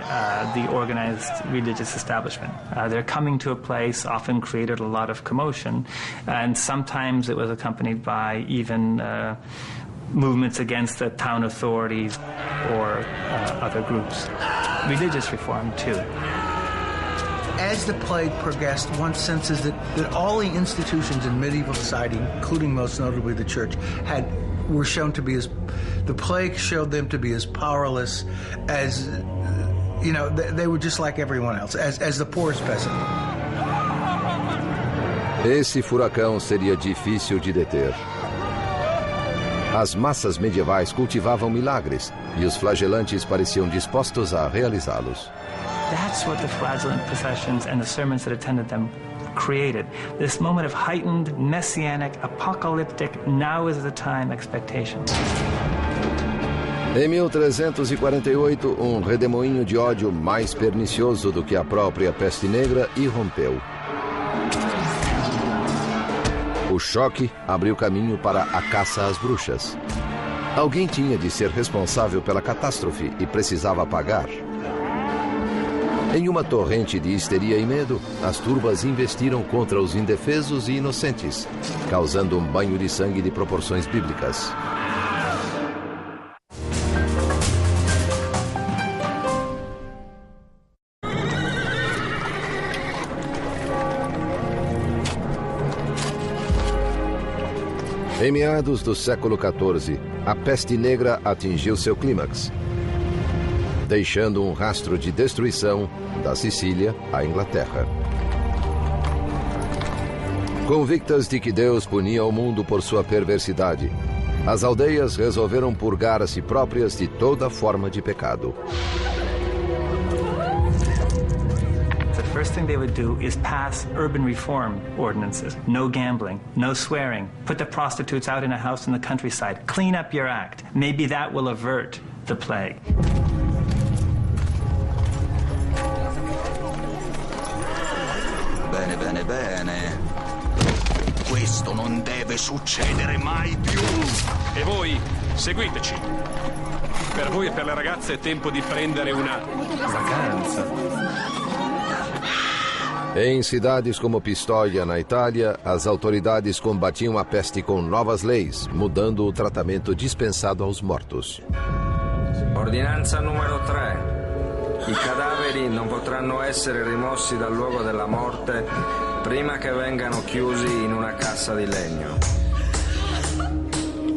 the organized religious establishment. Their coming to a place often created a lot of commotion, and sometimes it was accompanied by even movements against the town authorities or other groups. Religious reform, too. As the plague progressed, one senses that all the institutions in medieval society, including most notably the church, were shown to be the plague showed them to be as powerless as, they were just like everyone else, as the poorest peasant. Esse furacão seria difícil de deter. As massas medievais cultivavam milagres e os flagelantes pareciam dispostos a realizá-los. That's what the flagellant processions and the sermons that attended them created. This moment of heightened, messianic, apocalyptic, now is the time expectation. Em 1348, um redemoinho de ódio mais pernicioso do que a própria peste negra irrompeu. O choque abriu caminho para a caça às bruxas. Alguém tinha de ser responsável pela catástrofe e precisava pagar. Em uma torrente de histeria e medo, as turbas investiram contra os indefesos e inocentes, causando um banho de sangue de proporções bíblicas. Em meados do século XIV, a peste negra atingiu seu clímax, deixando um rastro de destruição da Sicília à Inglaterra. Convictas de que Deus punia o mundo por sua perversidade, as aldeias resolveram purgar a si próprias de toda forma de pecado. The first thing they would do is pass urban reform ordinances. No gambling, no swearing. Put the prostitutes out in a house in the countryside. Clean up your act. Maybe that will avert the plague. Bene, bene, bene. Questo non deve succedere mai più. E voi, seguiteci. Per voi e per le ragazze è tempo di prendere una vacanza. Em cidades como Pistoia, na Itália, as autoridades combatiam a peste com novas leis, mudando o tratamento dispensado aos mortos. Ordinanza numero 3. I cadaveri non potranno essere rimossi dal luogo della morte prima che vengano chiusi in una cassa di legno.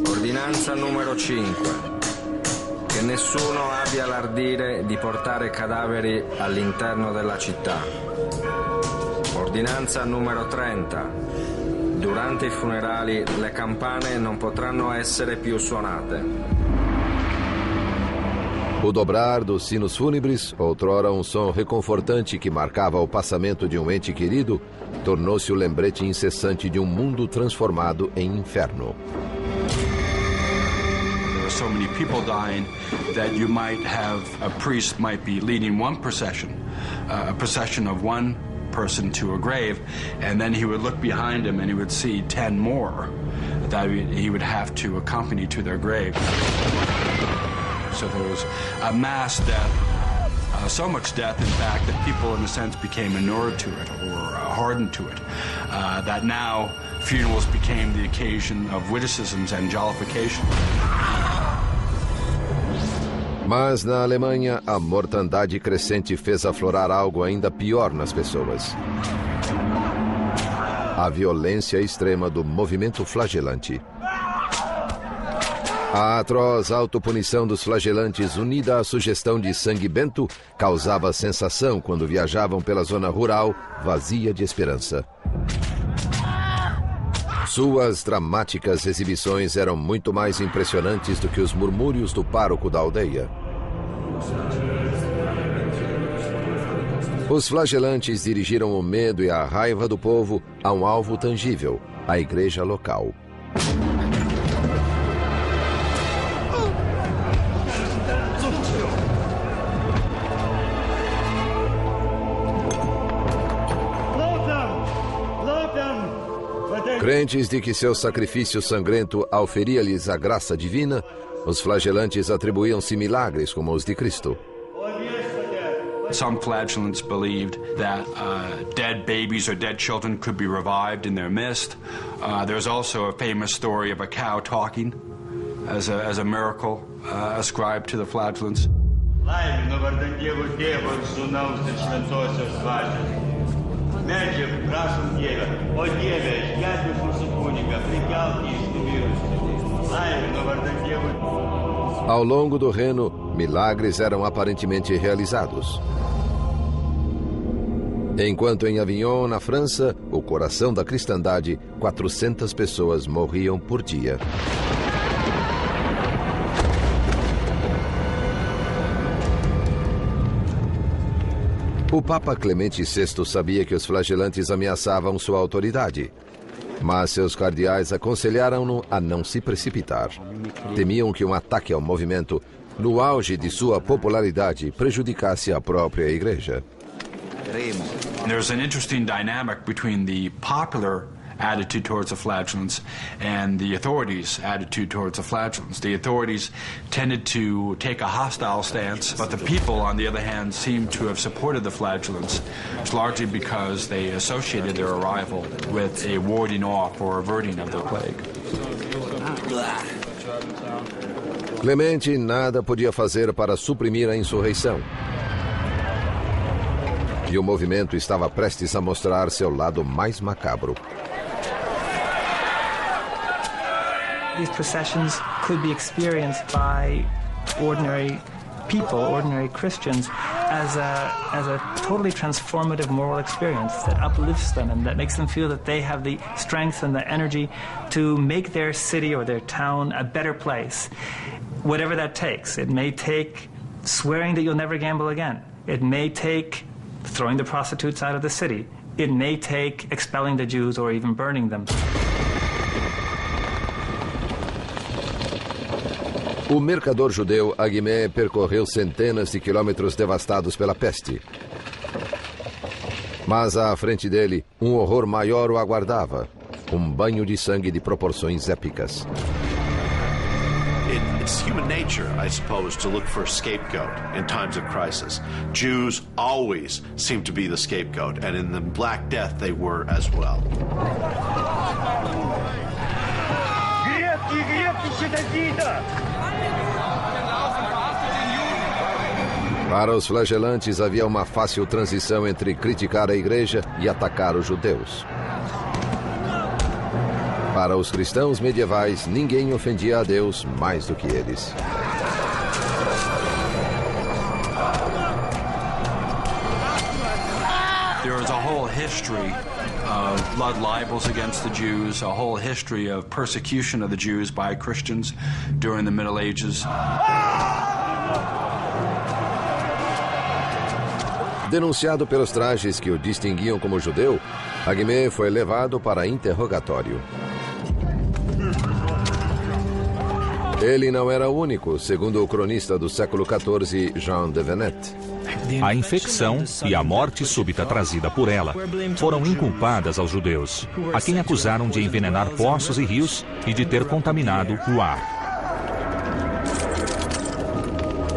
Ordinanza numero 5. Che nessuno abbia l'ardire di portare cadaveri all'interno della città. Ordinanza numero 30. Durante i funerali le campane non potranno essere più suonate. O dobrar dos sinos fúnebres, outrora um som reconfortante que marcava o passamento de um ente querido, tornou-se o lembrete incessante de um mundo transformado em inferno. There were so many people dying that you might have a priest might be leading one procession, a procession of one person to a grave, and then he would look behind him and he would see 10 more that he would have to accompany to their grave. So there was a mass death, so much death, in fact, that people, in a sense, became inured to it or hardened to it, that now funerals became the occasion of witticisms and jollification. Mas na Alemanha, a mortandade crescente fez aflorar algo ainda pior nas pessoas: a violência extrema do movimento flagelante. A atroz autopunição dos flagelantes, unida à sugestão de sangue bento, causava sensação quando viajavam pela zona rural, vazia de esperança. Suas dramáticas exibições eram muito mais impressionantes do que os murmúrios do pároco da aldeia. Os flagelantes dirigiram o medo e a raiva do povo a um alvo tangível, a igreja local. Crentes de que seu sacrifício sangrento auferia-lhes a graça divina, os flagelantes atribuíam-se milagres como os de Cristo. Some flagellants believed that dead babies or dead children could be revived in their midst. There's also a famous story of a cow talking as a miracle ascribed to the flagellants. Ao longo do Reno, milagres eram aparentemente realizados. Enquanto em Avignon, na França, o coração da cristandade, 400 pessoas morriam por dia. O Papa Clemente VI sabia que os flagelantes ameaçavam sua autoridade, mas seus cardeais aconselharam-no a não se precipitar. Temiam que um ataque ao movimento, no auge de sua popularidade, prejudicasse a própria igreja. There's an interesting dynamic between the popular attitude towards the flagellants and the authorities' attitude towards the flagellants. The authorities tended to take a hostile stance, but the people, on the other hand, seemed to have supported the flagellants. It's largely because they associated their arrival with a warding off or averting of the plague. Clemente nada podia fazer para suprimir a insurreição. E o movimento estava prestes a mostrar seu lado mais macabro. These processions could be experienced by ordinary people, ordinary Christians, as a totally transformative moral experience that uplifts them and that makes them feel that they have the strength and the energy to make their city or their town a better place, whatever that takes. It may take swearing that you'll never gamble again. It may take throwing the prostitutes out of the city. It may take expelling the Jews or even burning them. O mercador judeu Aguimé percorreu centenas de quilômetros devastados pela peste. Mas à frente dele, um horror maior o aguardava. Um banho de sangue de proporções épicas. It's human nature, I suppose, to look for a scapegoat in times of crisis. Jews always seem to be the scapegoat, and in the Black Death they were as well. Para os flagelantes havia uma fácil transição entre criticar a igreja e atacar os judeus. Para os cristãos medievais, ninguém ofendia a Deus mais do que eles. There is a whole history of blood libels against the Jews, a whole history of persecution of the Jews by Christians during the Middle Ages. Denunciado pelos trajes que o distinguiam como judeu, Aguimé foi levado para interrogatório. Ele não era o único, segundo o cronista do século XIV, Jean de Venette. A infecção e a morte súbita trazida por ela foram inculpadas aos judeus, a quem acusaram de envenenar poços e rios e de ter contaminado o ar.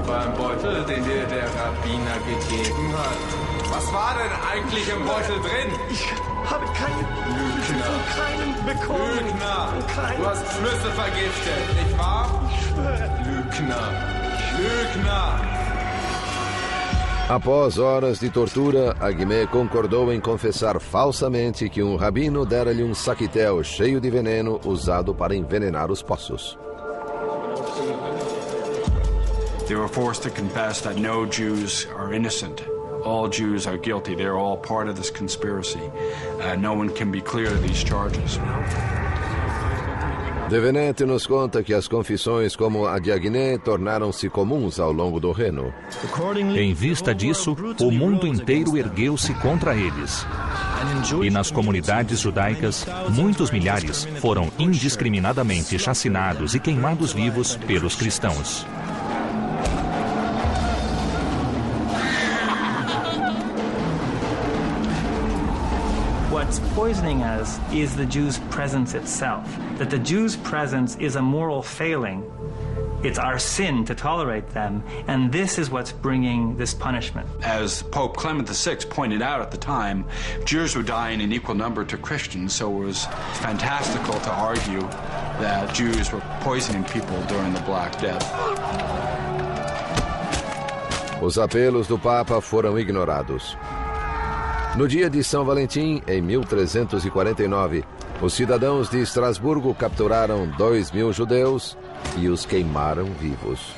Beim Beutel, den dir der Rabbiner gegeben hat. Was war denn eigentlich im Beutel drin? Ich habe keinen bekommen. Lügner! Du hast Schlüssel vergiftet, nicht wahr? Ich schwöre. Lügner! Lügner! Após horas de tortura, Aguimé concordou em confessar falsamente que um rabino dera-lhe um saquitel cheio de veneno usado para envenenar os poços. They were forced to confess that no Jews are innocent. All Jews are guilty. They're all part of this conspiracy. No one can be clear of these charges. De Venette nos conta que as confissões como a de Aguimé tornaram-se comuns ao longo do Reno. Em vista disso, o mundo inteiro ergueu-se contra eles. E nas comunidades judaicas, muitos milhares foram indiscriminadamente chacinados e queimados vivos pelos cristãos. What's poisoning us is the Jews' presence itself. That the Jews' presence is a moral failing. It's our sin to tolerate them, and this is what's bringing this punishment. As Pope Clement VI pointed out at the time, Jews were dying in equal number to Christians, so it was fantastical to argue that Jews were poisoning people during the Black Death. Os apelos do Papa foram ignorados. No dia de São Valentim, em 1349, os cidadãos de Estrasburgo capturaram 2.000 judeus e os queimaram vivos.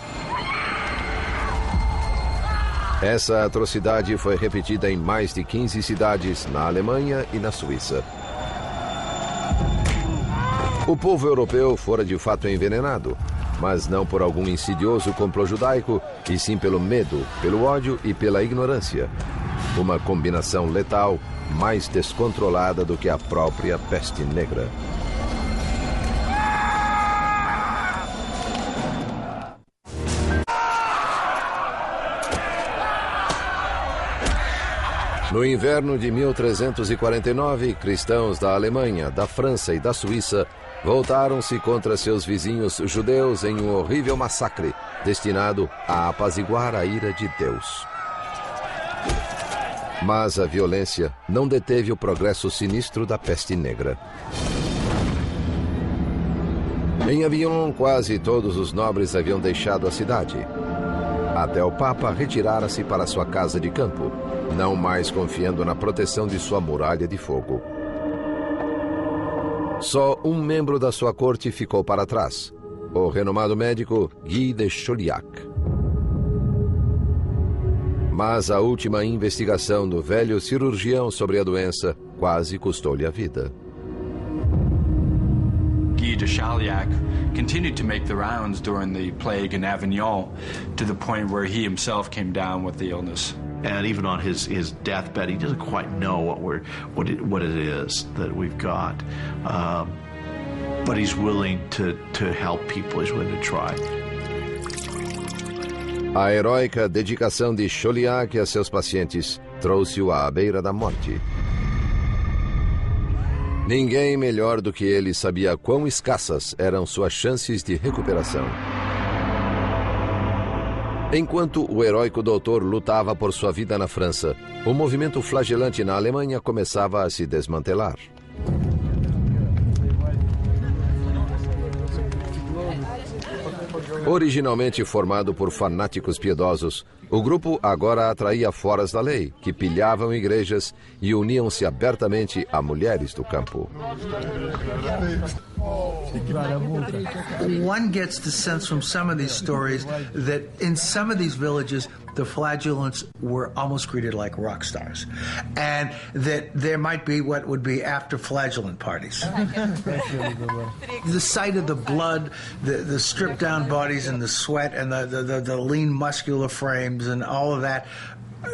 Essa atrocidade foi repetida em mais de 15 cidades na Alemanha e na Suíça. O povo europeu fora de fato envenenado, mas não por algum insidioso complô judaico, e sim pelo medo, pelo ódio e pela ignorância. Uma combinação letal mais descontrolada do que a própria peste negra. No inverno de 1349, cristãos da Alemanha, da França e da Suíça voltaram-se contra seus vizinhos judeus em um horrível massacre, destinado a apaziguar a ira de Deus. Mas a violência não deteve o progresso sinistro da peste negra. Em Avignon, quase todos os nobres haviam deixado a cidade. Até o Papa retirara-se para sua casa de campo, não mais confiando na proteção de sua muralha de fogo. Só um membro da sua corte ficou para trás, o renomado médico Guy de Chauliac. Mas a última investigação do velho cirurgião sobre a doença quase custou-lhe a vida. Guy de Chauliac continued to make the rounds during the plague in Avignon, to the point where he himself came down with the illness. And even on his deathbed, he doesn't quite know what it is that we've got. But he's willing to help people. He's willing to try. A heróica dedicação de Chauliac a seus pacientes trouxe-o à beira da morte. Ninguém melhor do que ele sabia quão escassas eram suas chances de recuperação. Enquanto o heróico doutor lutava por sua vida na França, o movimento flagelante na Alemanha começava a se desmantelar. Originalmente formado por fanáticos piedosos, o grupo agora atraía foras da lei, que pilhavam igrejas e uniam-se abertamente a mulheres do campo. One gets the sense from some of these stories that in some of these villages, the flagellants were almost treated like rock stars, and that there might be what would be after flagellant parties. The sight of the blood, the stripped down bodies and the sweat and the lean muscular frames and all of that,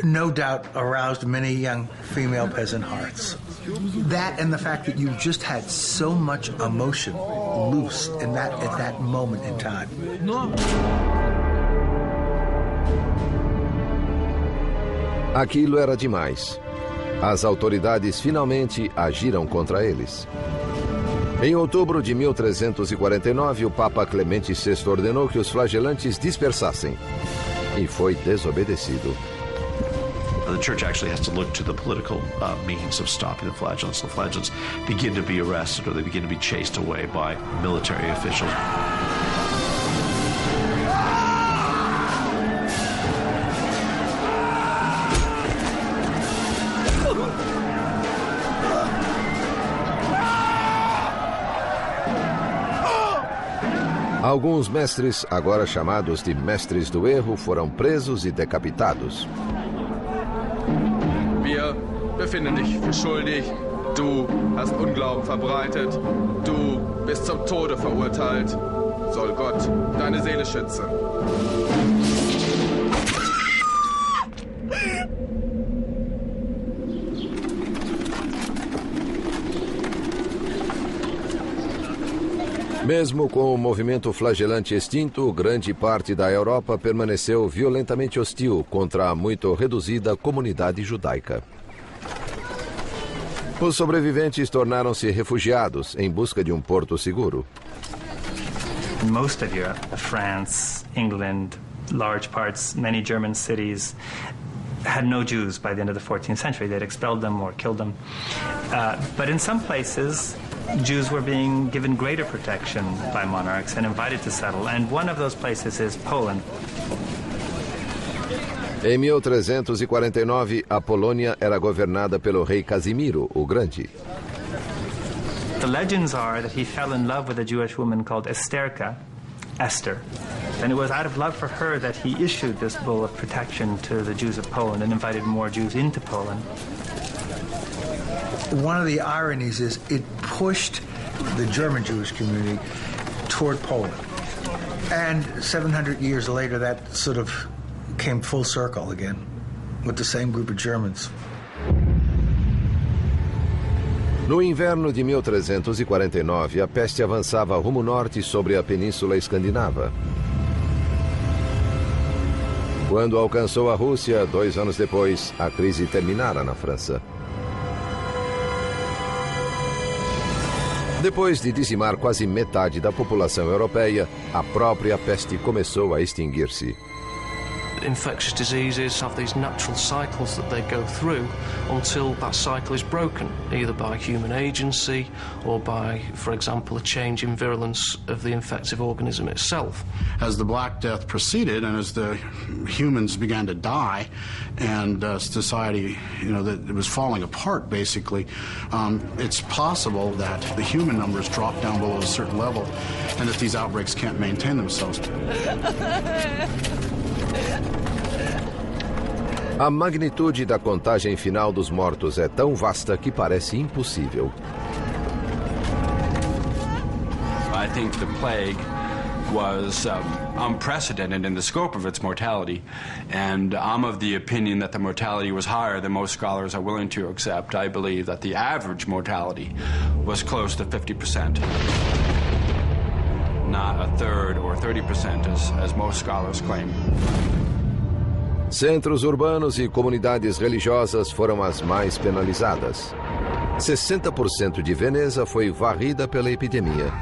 no doubt aroused many young female peasant hearts. That and the fact that you just had so much emotion loose in at that moment in time. Aquilo era demais. As autoridades finalmente agiram contra eles. Em outubro de 1349, o Papa Clemente VI ordenou que os flagelantes dispersassem. E foi desobedecido. The church actually has to look to the political means of stopping the flagellants. The flagellants begin to be arrested or they begin to be chased away by military officials. Alguns mestres, agora chamados de mestres do erro, foram presos e decapitados. Wir befinden dich für schuldig. Du hast Unglauben verbreitet. Du bist zum Tode verurteilt. Soll Gott deine Seele schützen. Mesmo com o movimento flagelante extinto, grande parte da Europa permaneceu violentamente hostil contra a muito reduzida comunidade judaica. Os sobreviventes tornaram-se refugiados em busca de um porto seguro. In most of Europe, France, England, large parts, many German cities had no Jews by the end of the 14th century. They'd expelled them or killed them. But in some places, Jews were being given greater protection by monarchs and invited to settle, and one of those places is Poland. Em 1349, a Polônia era governada pelo rei Casimiro, o Grande. The legends are that he fell in love with a Jewish woman called Esther, and it was out of love for her that he issued this bull of protection to the Jews of Poland and invited more Jews into Poland. One of the ironies is it pushed the German Jewish community toward Poland. And 700 years later, that sort of came full circle again with the same group of Germans. No inverno de 1349, a peste avançava rumo norte sobre a Península Escandinava. Quando alcançou a Rússia, 2 anos depois, a crise terminara na França. Depois de dizimar quase metade da população europeia, a própria peste começou a extinguir-se. Infectious diseases have these natural cycles that they go through until that cycle is broken, either by human agency or by, for example, a change in virulence of the infective organism itself. As the Black Death proceeded and as the humans began to die and society, that it was falling apart basically, it's possible that the human numbers dropped down below a certain level and that these outbreaks can't maintain themselves. A magnitude da contagem final dos mortos é tão vasta que parece impossível. I think the plague was unprecedented in the scope of its mortality, and I'm of the opinion that the mortality was higher than most scholars are willing to accept. I believe that the average mortality was close to 50%, not a third or 30% as most scholars claim. Centros urbanos e comunidades religiosas foram as mais penalizadas. 60% de Veneza foi varrida pela epidemia.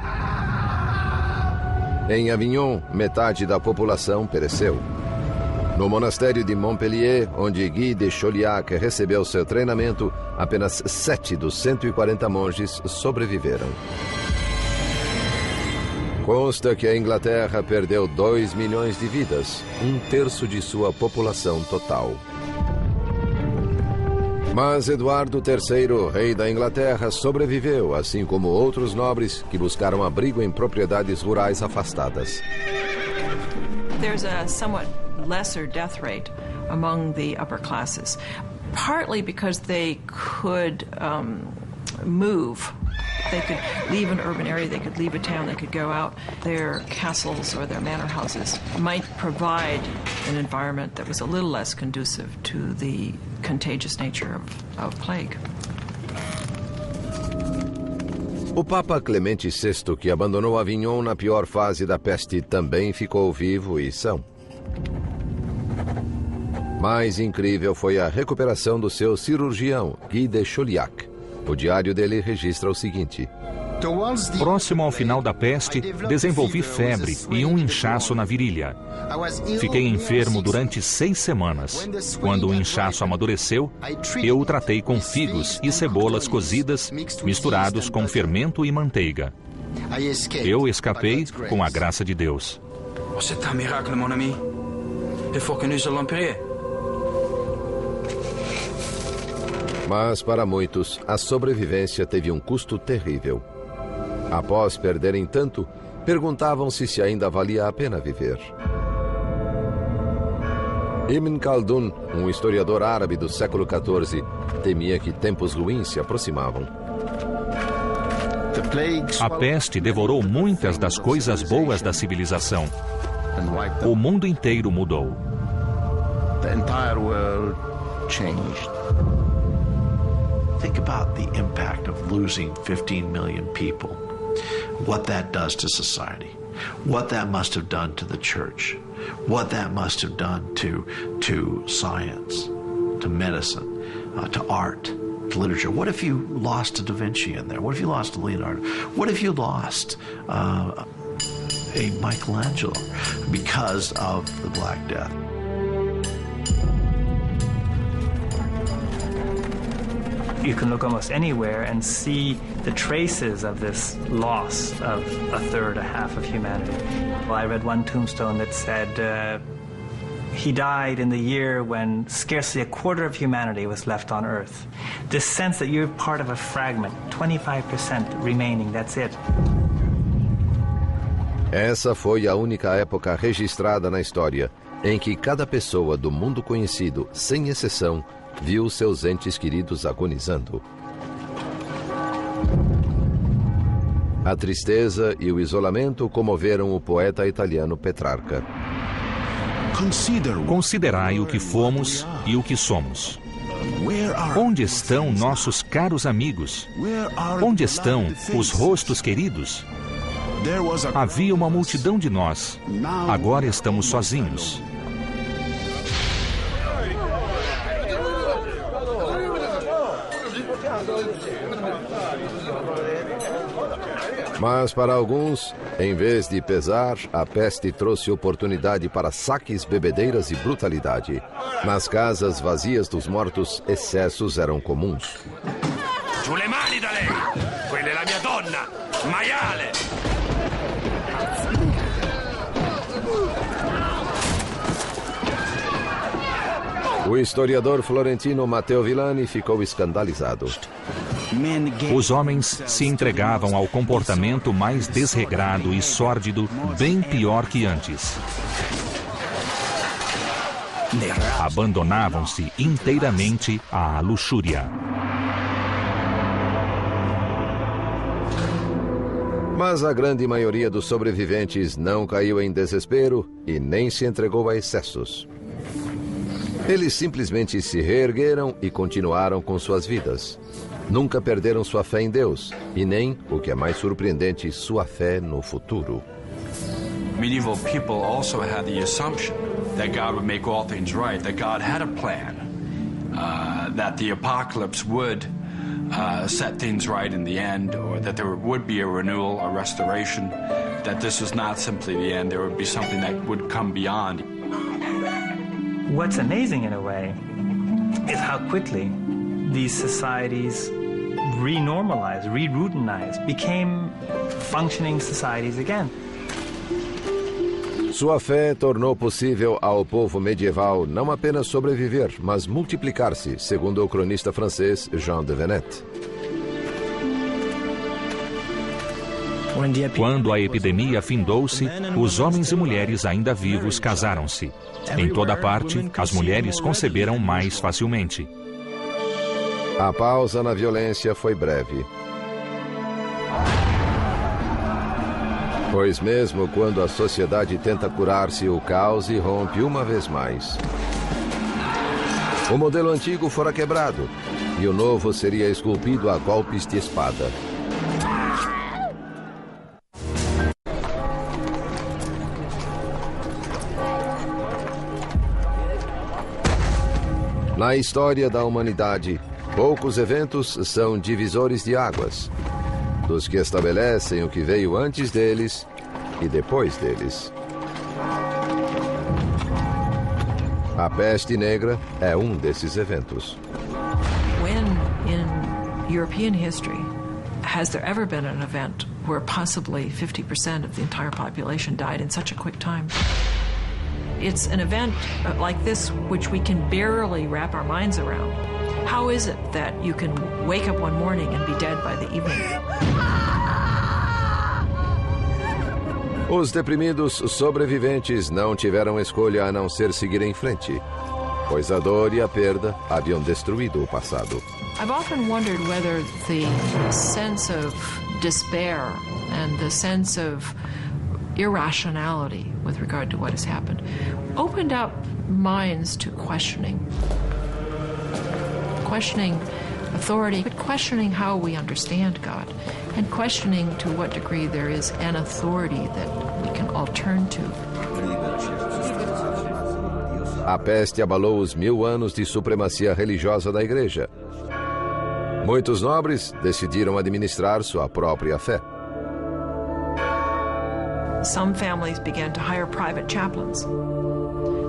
Em Avignon, metade da população pereceu. No monastério de Montpellier, onde Guy de Chauliac recebeu seu treinamento, apenas 7 dos 140 monges sobreviveram. Consta que a Inglaterra perdeu 2 milhões de vidas, 1/3 de sua população total. Mas Eduardo III, rei da Inglaterra, sobreviveu, assim como outros nobres que buscaram abrigo em propriedades rurais afastadas. There's a somewhat lesser death rate among the upper classes, partly because they could move. They could leave an urban area, they could leave a town, they could go out. Their castles or their manor houses might provide an environment that was a little less conducive to the contagious nature of plague. O Papa Clemente VI, que abandonou Avignon na pior fase da peste, também ficou vivo e são. Mais incrível foi a recuperação do seu cirurgião, Guy de Chauliac. O diário dele registra o seguinte: próximo ao final da peste, desenvolvi febre e um inchaço na virilha. Fiquei enfermo durante 6 semanas. Quando o inchaço amadureceu, eu o tratei com figos e cebolas cozidas, misturados com fermento e manteiga. Eu escapei com a graça de Deus. C'est un miracle, mon ami. Il faut que nous allons prier. Mas para muitos, a sobrevivência teve um custo terrível. Após perderem tanto, perguntavam-se se ainda valia a pena viver. Ibn Khaldun, um historiador árabe do século XIV, temia que tempos ruins se aproximavam. A peste devorou muitas das coisas boas da civilização. O mundo inteiro mudou. The entire world changed. Think about the impact of losing 15 million people. What that does to society. What that must have done to the church. What that must have done to science, to medicine, to art, to literature. What if you lost a Da Vinci in there? What if you lost a Leonardo? What if you lost a Michelangelo because of the Black Death? You can look almost anywhere and see the traces of this loss of a third, a half of humanity. Well, I read one tombstone that said he died in the year when scarcely a quarter of humanity was left on Earth. This sense that you're part of a fragment, 25% remaining, that's it. Essa foi a única época registrada na história em que cada pessoa do mundo conhecido, sem exceção, viu seus entes queridos agonizando. A tristeza e o isolamento comoveram o poeta italiano Petrarca. Considerai o que fomos e o que somos. Onde estão nossos caros amigos? Onde estão os rostos queridos? Havia uma multidão de nós. Agora estamos sozinhos. Mas para alguns, em vez de pesar, a peste trouxe oportunidade para saques, bebedeiras e brutalidade. Nas casas vazias dos mortos, excessos eram comuns. Giù le mani da lei! Quella è la mia donna! Maiale! O historiador florentino Matteo Villani ficou escandalizado. Os homens se entregavam ao comportamento mais desregrado e sórdido, bem pior que antes. Abandonavam-se inteiramente à luxúria. Mas a grande maioria dos sobreviventes não caiu em desespero e nem se entregou a excessos. Eles simplesmente se reergueram e continuaram com suas vidas. Nunca perderam sua fé em Deus e nem, o que é mais surpreendente, sua fé no futuro. Medieval people also had the assumption that God would make all things right, that God had a plan, that the apocalypse would set things right in the end, or that there would be a renewal, a restoration, that this was not simply the end, there would be something that would come beyond. What's amazing in a way is how quickly these societies renormalized, re-routinized, became functioning societies again. Sua fé tornou possível ao povo medieval não apenas sobreviver, mas multiplicar-se, segundo o cronista francês Jean de Venette. Quando a epidemia findou-se, os homens e mulheres ainda vivos casaram-se. Em toda parte, as mulheres conceberam mais facilmente. A pausa na violência foi breve. Pois mesmo quando a sociedade tenta curar-se, o caos irrompe uma vez mais. O modelo antigo fora quebrado e o novo seria esculpido a golpes de espada. Na história da humanidade, poucos eventos são divisores de águas, dos que estabelecem o que veio antes deles e depois deles. A peste negra é um desses eventos. When in European history has there ever been an event where possibly 50% of the entire population died in such a quick time? It's an event like this which we can barely wrap our minds around. How is it that you can wake up one morning and be dead by the evening? Os deprimidos sobreviventes não tiveram escolha a não ser seguir em frente, pois a dor e a perda haviam destruído o passado. I've often wondered whether the sense of despair and the sense of irrationality with regard to what has happened opened up minds to questioning authority, but questioning how we understand God, and questioning to what degree there is an authority that we can all turn to. A peste abalou os 1000 anos de supremacia religiosa da Igreja. Muitos nobres decidiram administrar sua própria fé. Some families began to hire private chaplains,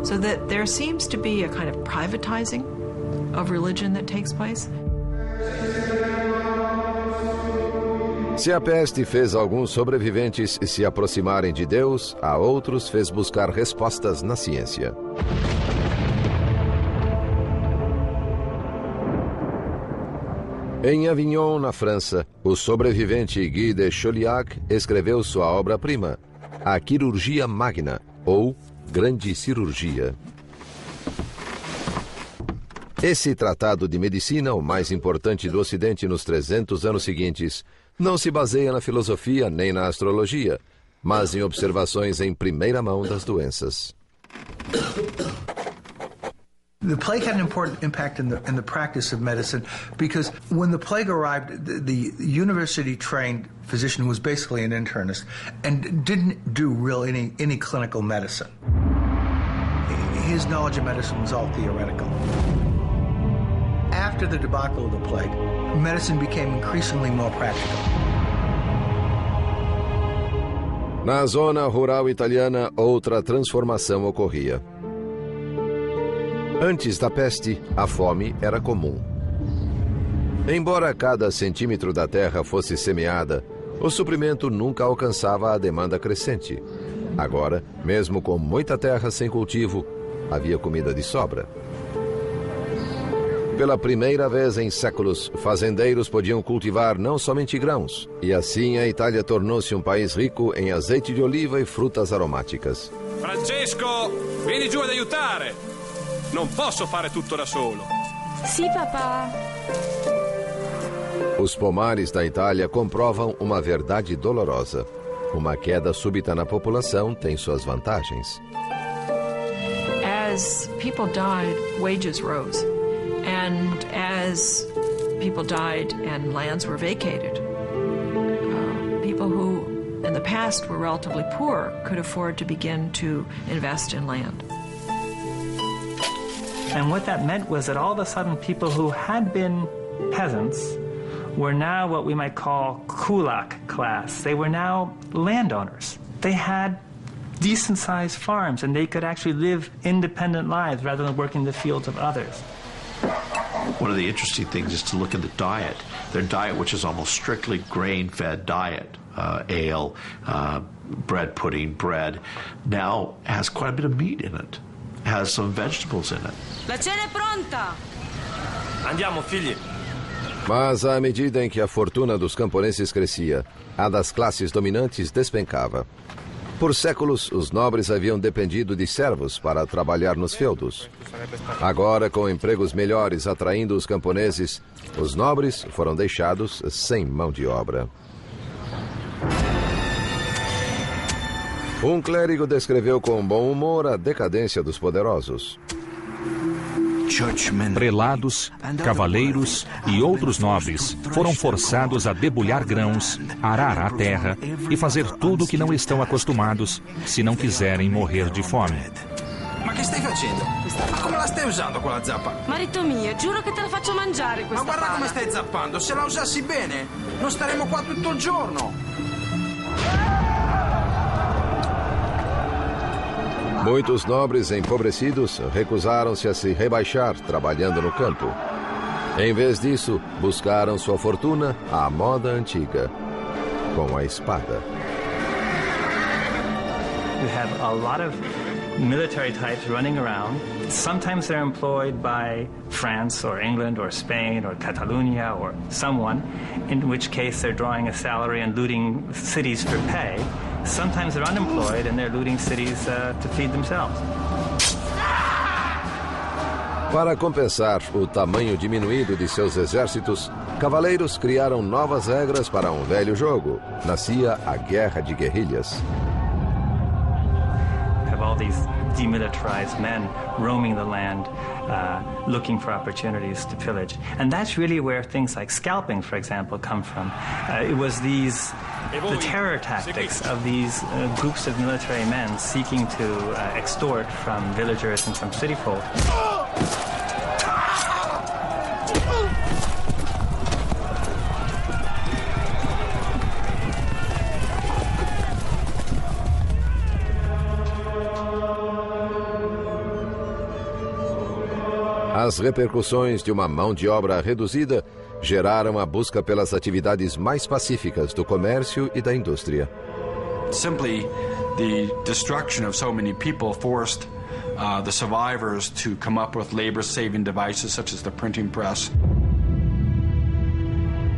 so that there seems to be a kind of privatizing of religion that takes place. Se a peste fez alguns sobreviventes se aproximarem de Deus, a outros fez buscar respostas na ciência. Em Avignon, na França, o sobrevivente Guy de Chauliac escreveu sua obra-prima, A Quirurgia Magna, ou Grande Cirurgia. Esse tratado de medicina, o mais importante do Ocidente nos 300 anos seguintes, não se baseia na filosofia nem na astrologia, mas em observações em primeira mão das doenças. The plague had an important impact in the practice of medicine because when the plague arrived, the university-trained physician who was basically an internist and didn't do any clinical medicine. His knowledge of medicine was all theoretical. After the debacle of the plague, medicine became increasingly more practical. Na zona rural italiana, outra transformação ocorria. Antes da peste, a fome era comum. Embora cada centímetro da terra fosse semeada, o suprimento nunca alcançava a demanda crescente. Agora, mesmo com muita terra sem cultivo, havia comida de sobra. Pela primeira vez em séculos, fazendeiros podiam cultivar não somente grãos, e assim a Itália tornou-se um país rico em azeite de oliva e frutas aromáticas. Francesco, vieni giù ad aiutare. Non posso fare tutto da solo. Sì, papà. Os pomares da Itália comprovam uma verdade dolorosa. Uma queda súbita na população tem suas vantagens. As people died, wages rose. And as people died and lands were vacated, people who in the past were relatively poor could afford to begin to invest in land. And what that meant was that all of a sudden people who had been peasants were now what we might call kulak class. They were now landowners. They had decent-sized farms and they could actually live independent lives rather than working the fields of others. One of the interesting things is to look at the diet. Their diet, which is almost strictly grain-fed diet, ale, bread pudding, bread, now has quite a bit of meat in it, has some vegetables in it. La cena è pronta! Andiamo, figli. Mas à medida em que a fortuna dos camponeses crescia, a das classes dominantes despencava. Por séculos, os nobres haviam dependido de servos para trabalhar nos feudos. Agora, com empregos melhores atraindo os camponeses, os nobres foram deixados sem mão de obra. Um clérigo descreveu com bom humor a decadência dos poderosos. Prelados, cavaleiros e outros nobres foram forçados a debulhar grãos, arar a terra e fazer tudo o que não estão acostumados se não quiserem morrer de fome. Ma che stai facendo? Ma come la stai usando quella zappa? Marito mio, giuro che te la faccio mangiare questa Ma guarda pala. come stai zappando, se la usassi bene non staremo qua tutto il giorno. Muitos nobres empobrecidos recusaram-se a se rebaixar trabalhando no campo. Em vez disso, buscaram sua fortuna à moda antiga, com a espada. You have a lot of military types running around. Sometimes they're employed by France or England or Spain or Catalonia or someone, in which case they're drawing a salary and looting cities for pay. Sometimes they're unemployed and they're looting cities to feed themselves. Para compensar o tamanho diminuído de seus exércitos, cavaleiros criaram novas regras para um velho jogo. Nascia a Guerra de Guerrilhas. Have all these demilitarized men roaming the land, looking for opportunities to pillage. And that's really where things like scalping, for example, come from. It was the terror tactics of these groups of military men seeking to extort from villagers and from city folk. As repercussões de uma mão de obra reduzida geraram a busca pelas atividades mais pacíficas do comércio e da indústria. Simply, the destruction of so many people forced the survivors to come up with labor-saving devices such as the printing press.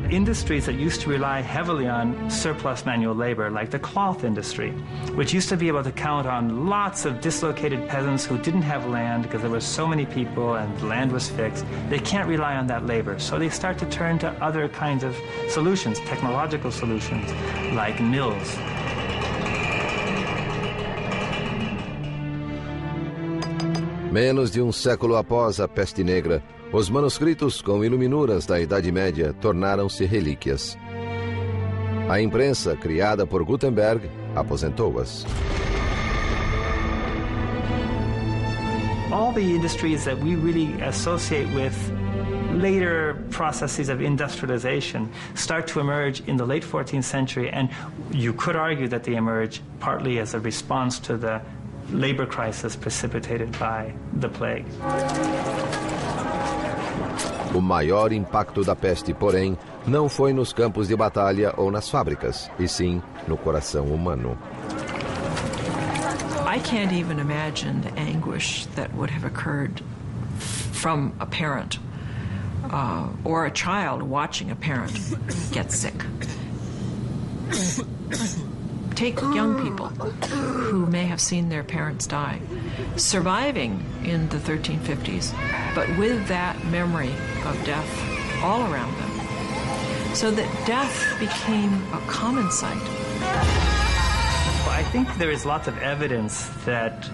Industries that used to rely heavily on surplus manual labor, like the cloth industry, which used to be able to count on lots of dislocated peasants who didn't have land because there were so many people and the land was fixed, they can't rely on that labor. So they start to turn to other kinds of solutions, technological solutions, like mills. Menos de um século após a peste negra, os manuscritos com iluminuras da Idade Média tornaram-se relíquias. A imprensa, criada por Gutenberg, aposentou-as. All the industries that we really associate with later processes of industrialization start to emerge in the late 14th century, and you could argue that they emerge partly as a response to the labor crisis precipitated by the plague. O maior impacto da peste, porém, não foi nos campos de batalha ou nas fábricas, e sim no coração humano. I can't even imagine the anguish that would have occurred from a parent or a child watching a parent get sick. Take young people who may have seen their parents die, surviving in the 1350s, but with that memory of death all around them, so that death became a common sight. I think there is lots of evidence that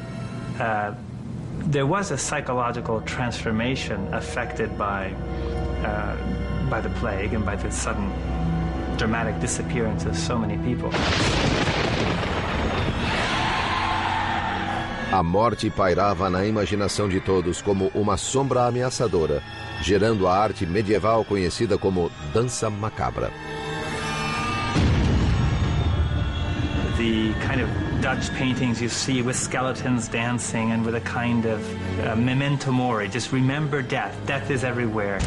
there was a psychological transformation affected by the plague and by the sudden dramatic disappearance of so many people. A morte pairava na imaginação de todos como uma sombra ameaçadora, gerando a arte medieval conhecida como dança macabra. The kind of Dutch paintings you see with skeletons dancing and with a kind of memento mori, just remember death. Death is everywhere.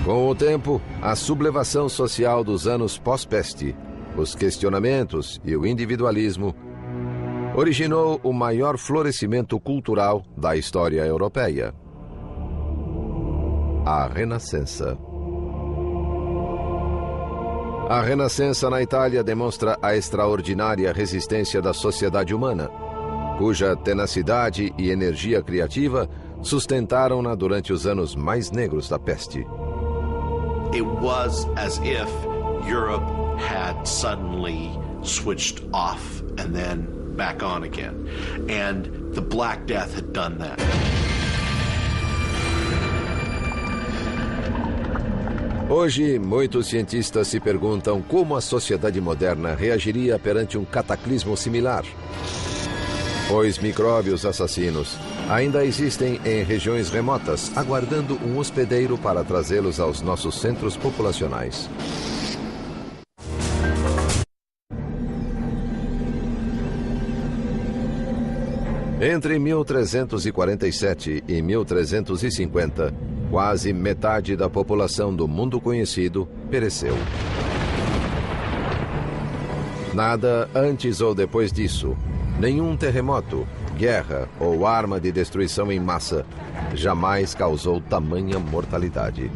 Com o tempo, a sublevação social dos anos pós-peste, os questionamentos e o individualismo originou o maior florescimento cultural da história europeia: a Renascença. A Renascença na Itália demonstra a extraordinária resistência da sociedade humana, cuja tenacidade e energia criativa sustentaram-na durante os anos mais negros da peste. It was as if Europe had suddenly switched off and then back on again. And the Black Death had done that. Hoje, muitos cientistas se perguntam como a sociedade moderna reagiria perante um cataclismo similar. Os micróbios assassinos ainda existem em regiões remotas, aguardando um hospedeiro para trazê-los aos nossos centros populacionais. Entre 1347 e 1350, quase metade da população do mundo conhecido pereceu. Nada antes ou depois disso, nenhum terremoto, guerra ou arma de destruição em massa jamais causou tamanha mortalidade.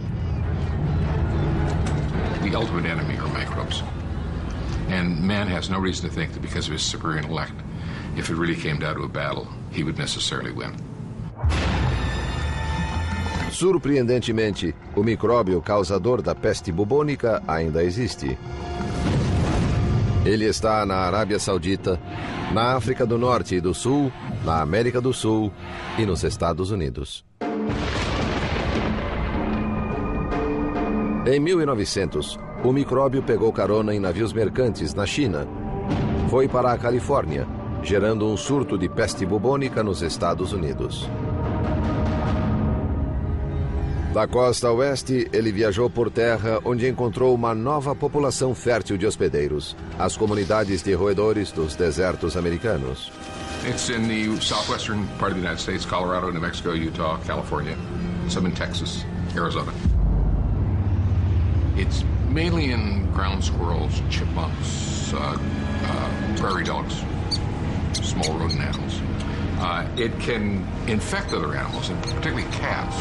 The ultimate enemy are microbes. And man has no reason to think that because of his superior intellect, if it really came down to a battle, he would necessarily win. Surpreendentemente, o micróbio causador da peste bubônica ainda existe. Ele está na Arábia Saudita, na África do Norte e do Sul, na América do Sul e nos Estados Unidos. Em 1900, o micróbio pegou carona em navios mercantes na China. Foi para a Califórnia, gerando um surto de peste bubônica nos Estados Unidos. Da costa oeste, ele viajou por terra, onde encontrou uma nova população fértil de hospedeiros, as comunidades de roedores dos desertos americanos. It's in the southwestern part of the United States, Colorado, New Mexico, Utah, California, some in Texas, Arizona. It's mainly in ground squirrels, chipmunks, prairie dogs, small rodent animals. It can infect other animals, and particularly cats.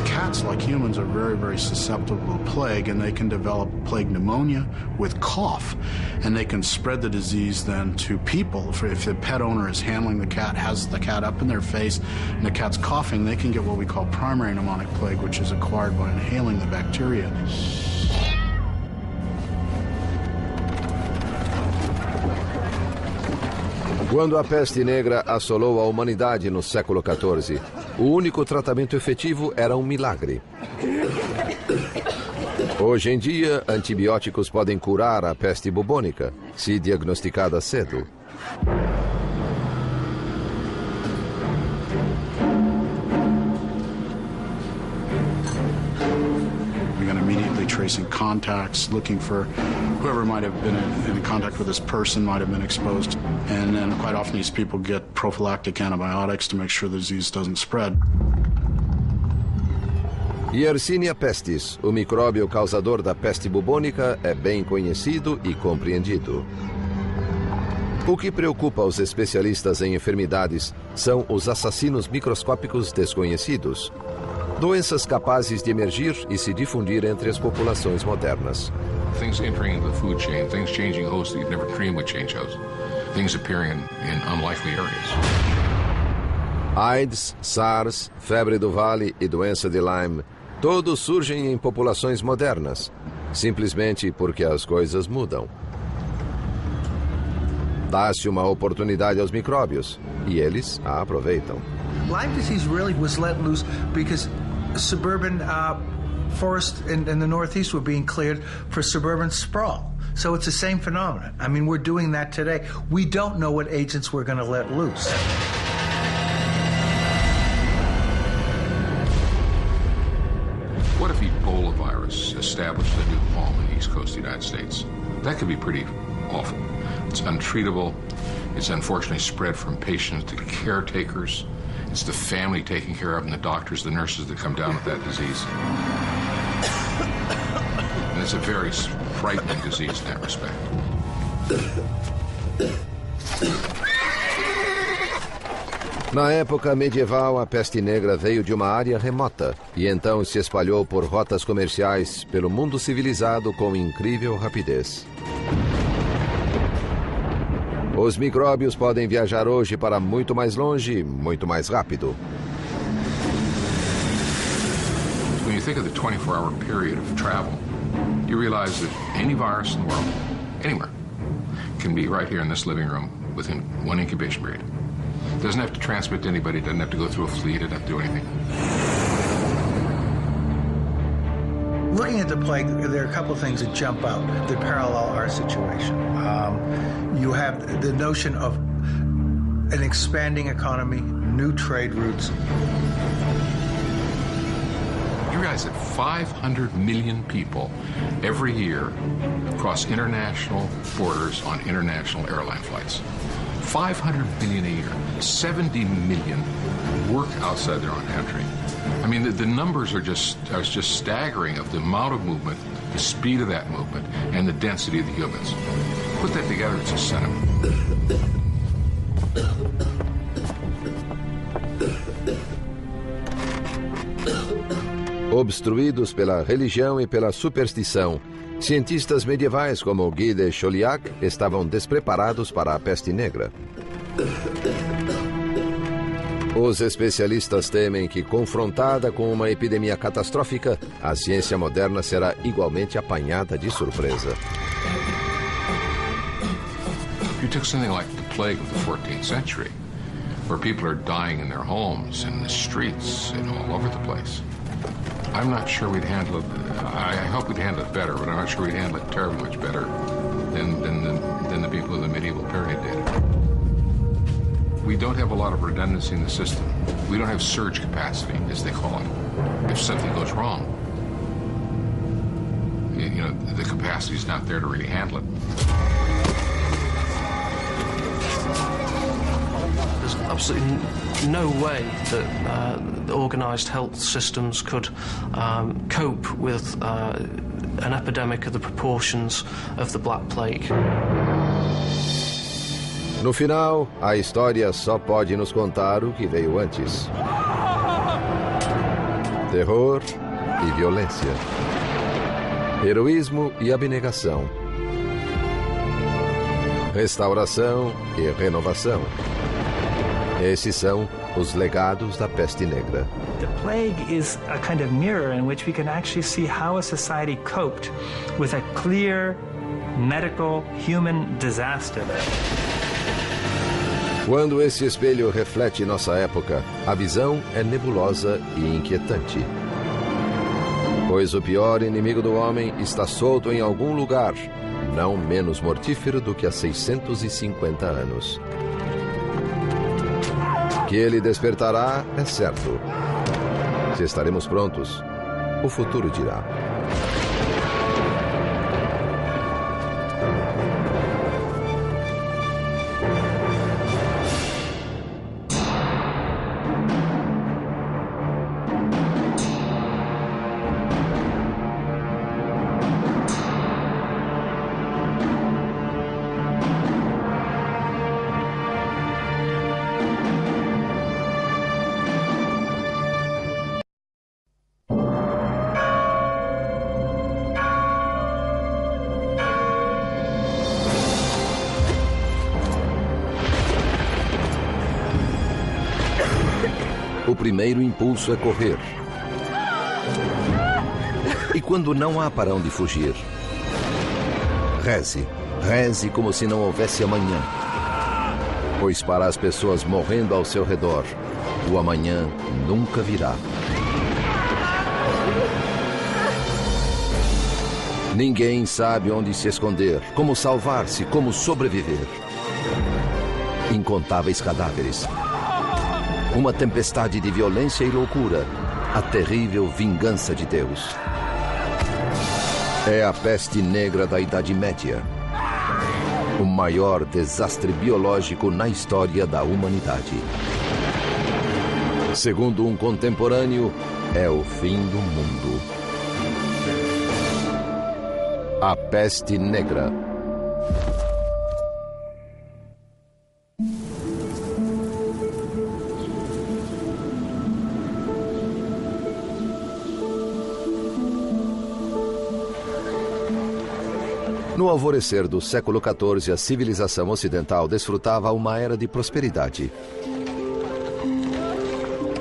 Cats, like humans, are very, very susceptible to plague, and they can develop plague pneumonia with cough, and they can spread the disease then to people. If the pet owner is handling the cat, has the cat up in their face, and the cat's coughing, they can get what we call primary pneumonic plague, which is acquired by inhaling the bacteria. Quando a peste negra assolou a humanidade no século XIV, o único tratamento efetivo era um milagre. Hoje em dia, antibióticos podem curar a peste bubônica, se diagnosticada cedo. tracing contacts, looking for whoever might have been in contact with this person might have been exposed. And then quite often these people get prophylactic antibiotics to make sure the disease doesn't spread. Yersinia pestis, o micróbio causador da peste bubônica, é bem conhecido e compreendido. O que preocupa os especialistas em enfermidades são os assassinos microscópicos desconhecidos. Doenças capazes de emergir e se difundir entre as populações modernas. Things entering the food chain, things changing hosts that you've never dreamed would change hosts. Things appearing in unlikely areas. AIDS, SARS, febre do Vale e doença de Lyme, todos surgem em populações modernas, simplesmente porque as coisas mudam. Dá-se uma oportunidade aos micróbios e eles a aproveitam. Lyme disease really was let loose because suburban forests in the Northeast were being cleared for suburban sprawl. So it's the same phenomenon. I mean, we're doing that today. We don't know what agents we're going to let loose. What if Ebola virus established a new home in the East Coast of the United States? That could be pretty awful. It's untreatable. It's unfortunately spread from patients to caretakers. It's the family taking care of them, the doctors, the nurses that come down with that disease. And it's a very frightening disease in that respect. Na época medieval, a peste negra veio de uma área remota e então se espalhou por rotas comerciais pelo mundo civilizado com incrível rapidez. Os micróbios podem viajar hoje para muito mais longe, muito mais rápido. When you think of the 24-hour period of travel, you realize that any virus in the world, anywhere, can be right here in this living room within one incubation period. It doesn't have to transmit to anybody, it doesn't have to go through a fleet, it doesn't have to do anything. Looking at the plague, there are a couple of things that jump out that parallel our situation. You have the notion of an expanding economy, new trade routes. You realize that 500 million people every year cross international borders on international airline flights. 500 million a year. 70 million work outside their own country. I mean, the numbers are just staggering of the amount of movement, the speed of that movement, and the density of the humans. Put that together, it's a sentiment. Obstruídos pela religião e pela superstição, cientistas medievais como Guy de Chauliac estavam despreparados para a peste negra. Os especialistas temem que, confrontada com uma epidemia catastrófica, a ciência moderna será igualmente apanhada de surpresa. If you took something like the plague of the 14th century, where people are dying in their homes, in the streets, and all over the place, I'm not sure we'd handle it. I hope we'd handle it better, but I'm not sure we'd handle it terribly much better than the people of the medieval period did. We don't have a lot of redundancy in the system. We don't have surge capacity, as they call it. If something goes wrong, you know, the capacity is not there to really handle it. There's absolutely no way that organised health systems could cope with an epidemic of the proportions of the Black Plague. No final, a história só pode nos contar o que veio antes. Terror e violência. Heroísmo e abnegação. Restauração e renovação. Esses são os legados da peste negra. The plague is a kind of mirror in which we can actually see how a society coped with a clear medical human disaster. Quando esse espelho reflete nossa época, a visão é nebulosa e inquietante. Pois o pior inimigo do homem está solto em algum lugar, não menos mortífero do que há 650 anos. Que ele despertará é certo. Se estaremos prontos, o futuro dirá. O primeiro impulso é correr. E quando não há para onde fugir, reze. Reze como se não houvesse amanhã. Pois para as pessoas morrendo ao seu redor, o amanhã nunca virá. Ninguém sabe onde se esconder, como salvar-se, como sobreviver. Incontáveis cadáveres. Uma tempestade de violência e loucura. A terrível vingança de Deus. É a peste negra da Idade Média. O maior desastre biológico na história da humanidade. Segundo um contemporâneo, é o fim do mundo. A peste negra. No alvorecer do século XIV, a civilização ocidental desfrutava uma era de prosperidade.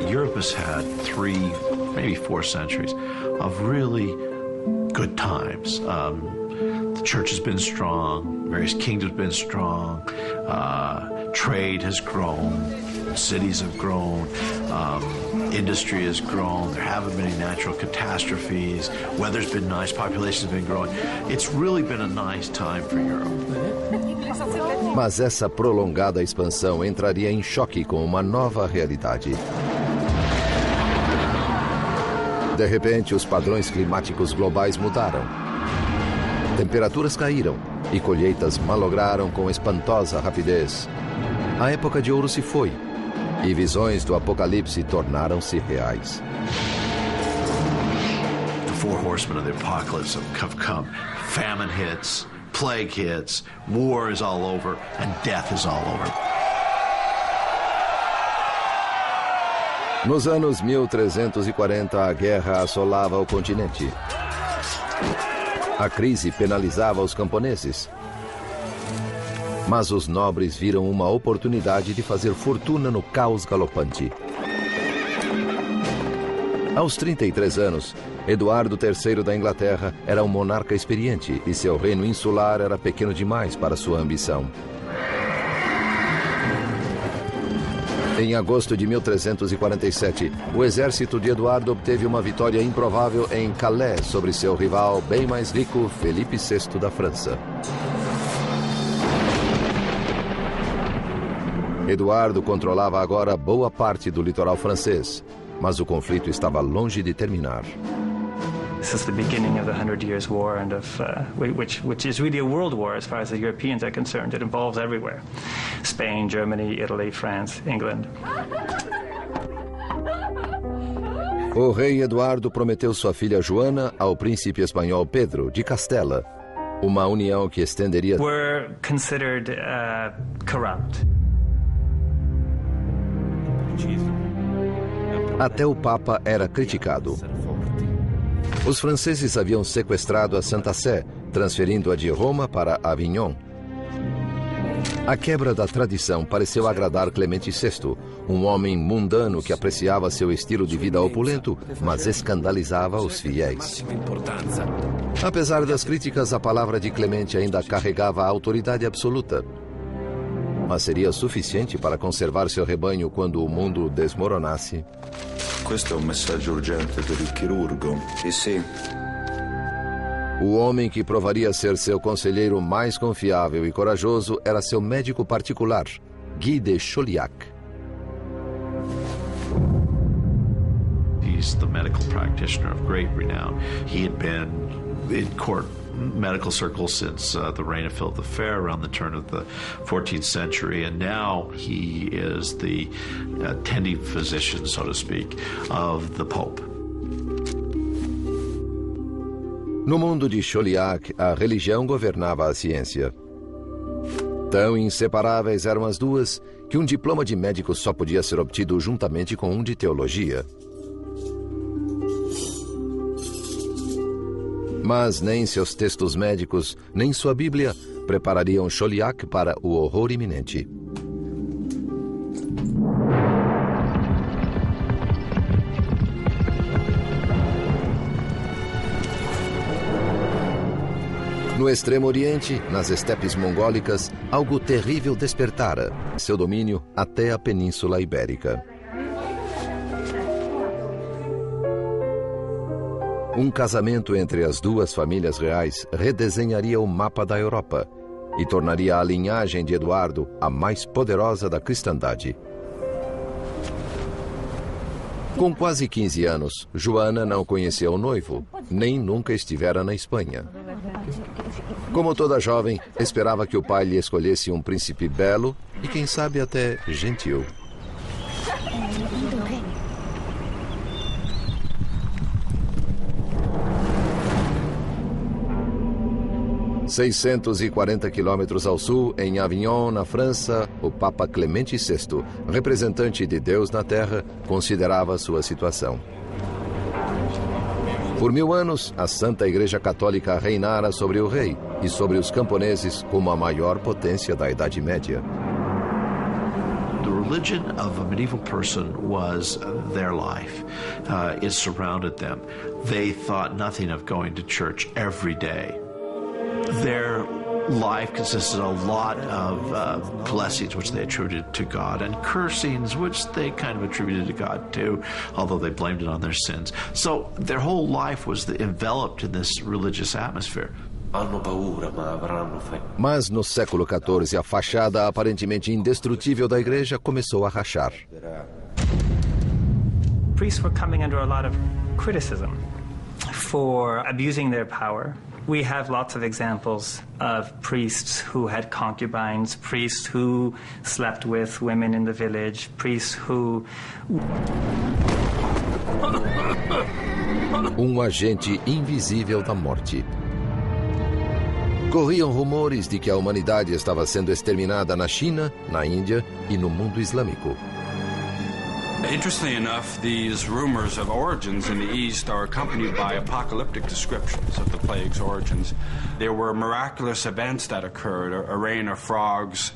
Europe has had 3, maybe 4 centuries of really good times. The church has been strong, various kingdoms have been strong, trade has grown, cities have grown, industry has grown, there haven't been any natural catastrophes, weather's been nice, populations have been growing. It's really been a nice time for Europe. Mas essa prolongada expansão entraria em choque com uma nova realidade. De repente, os padrões climáticos globais mudaram. Temperaturas caíram e colheitas malograram com espantosa rapidez. A época de ouro se foi e visões do apocalipse tornaram-se reais. The 4 horsemen of the apocalypse have come. Famine hits, plague hits, war is all over, and death is all over. Nos anos 1340, a guerra assolava o continente. A crise penalizava os camponeses. Mas os nobres viram uma oportunidade de fazer fortuna no caos galopante. Aos 33 anos, Eduardo III da Inglaterra era um monarca experiente e seu reino insular era pequeno demais para sua ambição. Em agosto de 1347, o exército de Eduardo obteve uma vitória improvável em Calais sobre seu rival bem mais rico, Felipe VI da França. Eduardo controlava agora boa parte do litoral francês, mas o conflito estava longe de terminar. This is the beginning of the 100 Years' War, and which is really a world war as far as the Europeans are concerned. It involves everywhere: Spain, Germany, Italy, France, England. O rei Eduardo prometeu sua filha Joana ao príncipe espanhol Pedro de Castela, uma união que estenderia. Were considered corrupt. Até o Papa era criticado. Os franceses haviam sequestrado a Santa Sé, transferindo-a de Roma para Avignon. A quebra da tradição pareceu agradar Clemente VI, um homem mundano que apreciava seu estilo de vida opulento, mas escandalizava os fiéis. Apesar das críticas, a palavra de Clemente ainda carregava a autoridade absoluta. Mas seria suficiente para conservar seu rebanho quando o mundo desmoronasse? Questo è un messaggio urgente per il chirurgo. Sì. O homem que provaria ser seu conselheiro mais confiável e corajoso era seu médico particular, Guy de Chauliac. He's the medical practitioner of great renown. He had been in court medical circles since the reign of Philip the Fair around the turn of the 14th century, and now he is the attending physician, so to speak, of the Pope. No mundo de Chauliac, a religião governava a ciência. Tão inseparáveis eram as duas que um diploma de médico só podia ser obtido juntamente com um de teologia. Mas nem seus textos médicos, nem sua Bíblia preparariam Chauliac para o horror iminente. No Extremo Oriente, nas estepes mongólicas, algo terrível despertara seu domínio até a Península Ibérica. Um casamento entre as duas famílias reais redesenharia o mapa da Europa e tornaria a linhagem de Eduardo a mais poderosa da cristandade. Com quase 15 anos, Joana não conhecia o noivo, nem nunca estivera na Espanha. Como toda jovem, esperava que o pai lhe escolhesse um príncipe belo e, quem sabe, até gentil. ...640 quilômetros ao sul, em Avignon, na França, o Papa Clemente VI, representante de Deus na Terra, considerava sua situação. Por 1000 anos, a Santa Igreja Católica reinara sobre o rei e sobre os camponeses como a maior potência da Idade Média. The religion of a medieval person was their life. It surrounded them. They thought nothing of going to church every day. Their life consisted of a lot of blessings which they attributed to God and cursings which they kind of attributed to God too, although they blamed it on their sins. So their whole life was enveloped in this religious atmosphere. Mas no século XIV, a fachada aparentemente indestrutível da igreja começou a rachar. Priests were coming under a lot of criticism for abusing their power. We have lots of examples of priests who had concubines, priests who slept with women in the village, priests who... Um agente invisível da morte. Corriam rumores de que a humanidade estava sendo exterminada na China, na Índia e no mundo islâmico. Interestingly enough, these rumors of origins in the East are accompanied by apocalyptic descriptions of the plague's origins. There were miraculous events that occurred, a rain of frogs,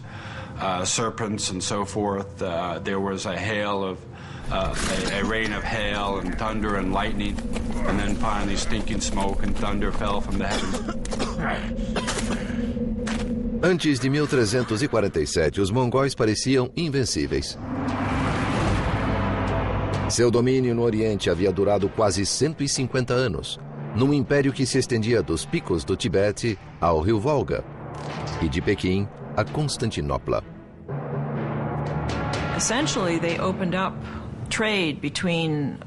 serpents, and so forth. There was a rain of hail and thunder and lightning, and then finally stinking smoke and thunder fell from the heavens. Antes de 1347, os mongóis pareciam invencíveis. Seu domínio no Oriente havia durado quase 150 anos, num império que se estendia dos picos do Tibete ao rio Volga e de Pequim a Constantinopla. Essentially, they opened up trade between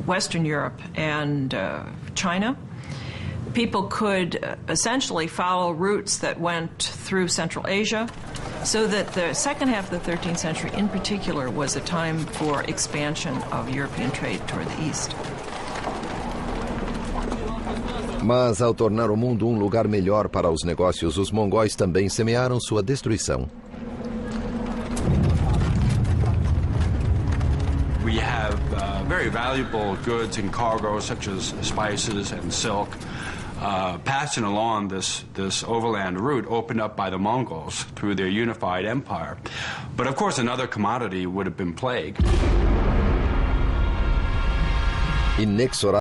Western Europe and China. People could essentially follow routes that went through Central Asia, so that the second half of the 13th century in particular was a time for expansion of European trade toward the east. Mas ao tornar o mundo um lugar melhor para os negócios, os mongóis também semearam sua destruição. We have very valuable goods and cargo such as spices and silk. Passing along this overland route opened up by the Mongols through their unified empire. But of course another commodity would have been plague. Inexorável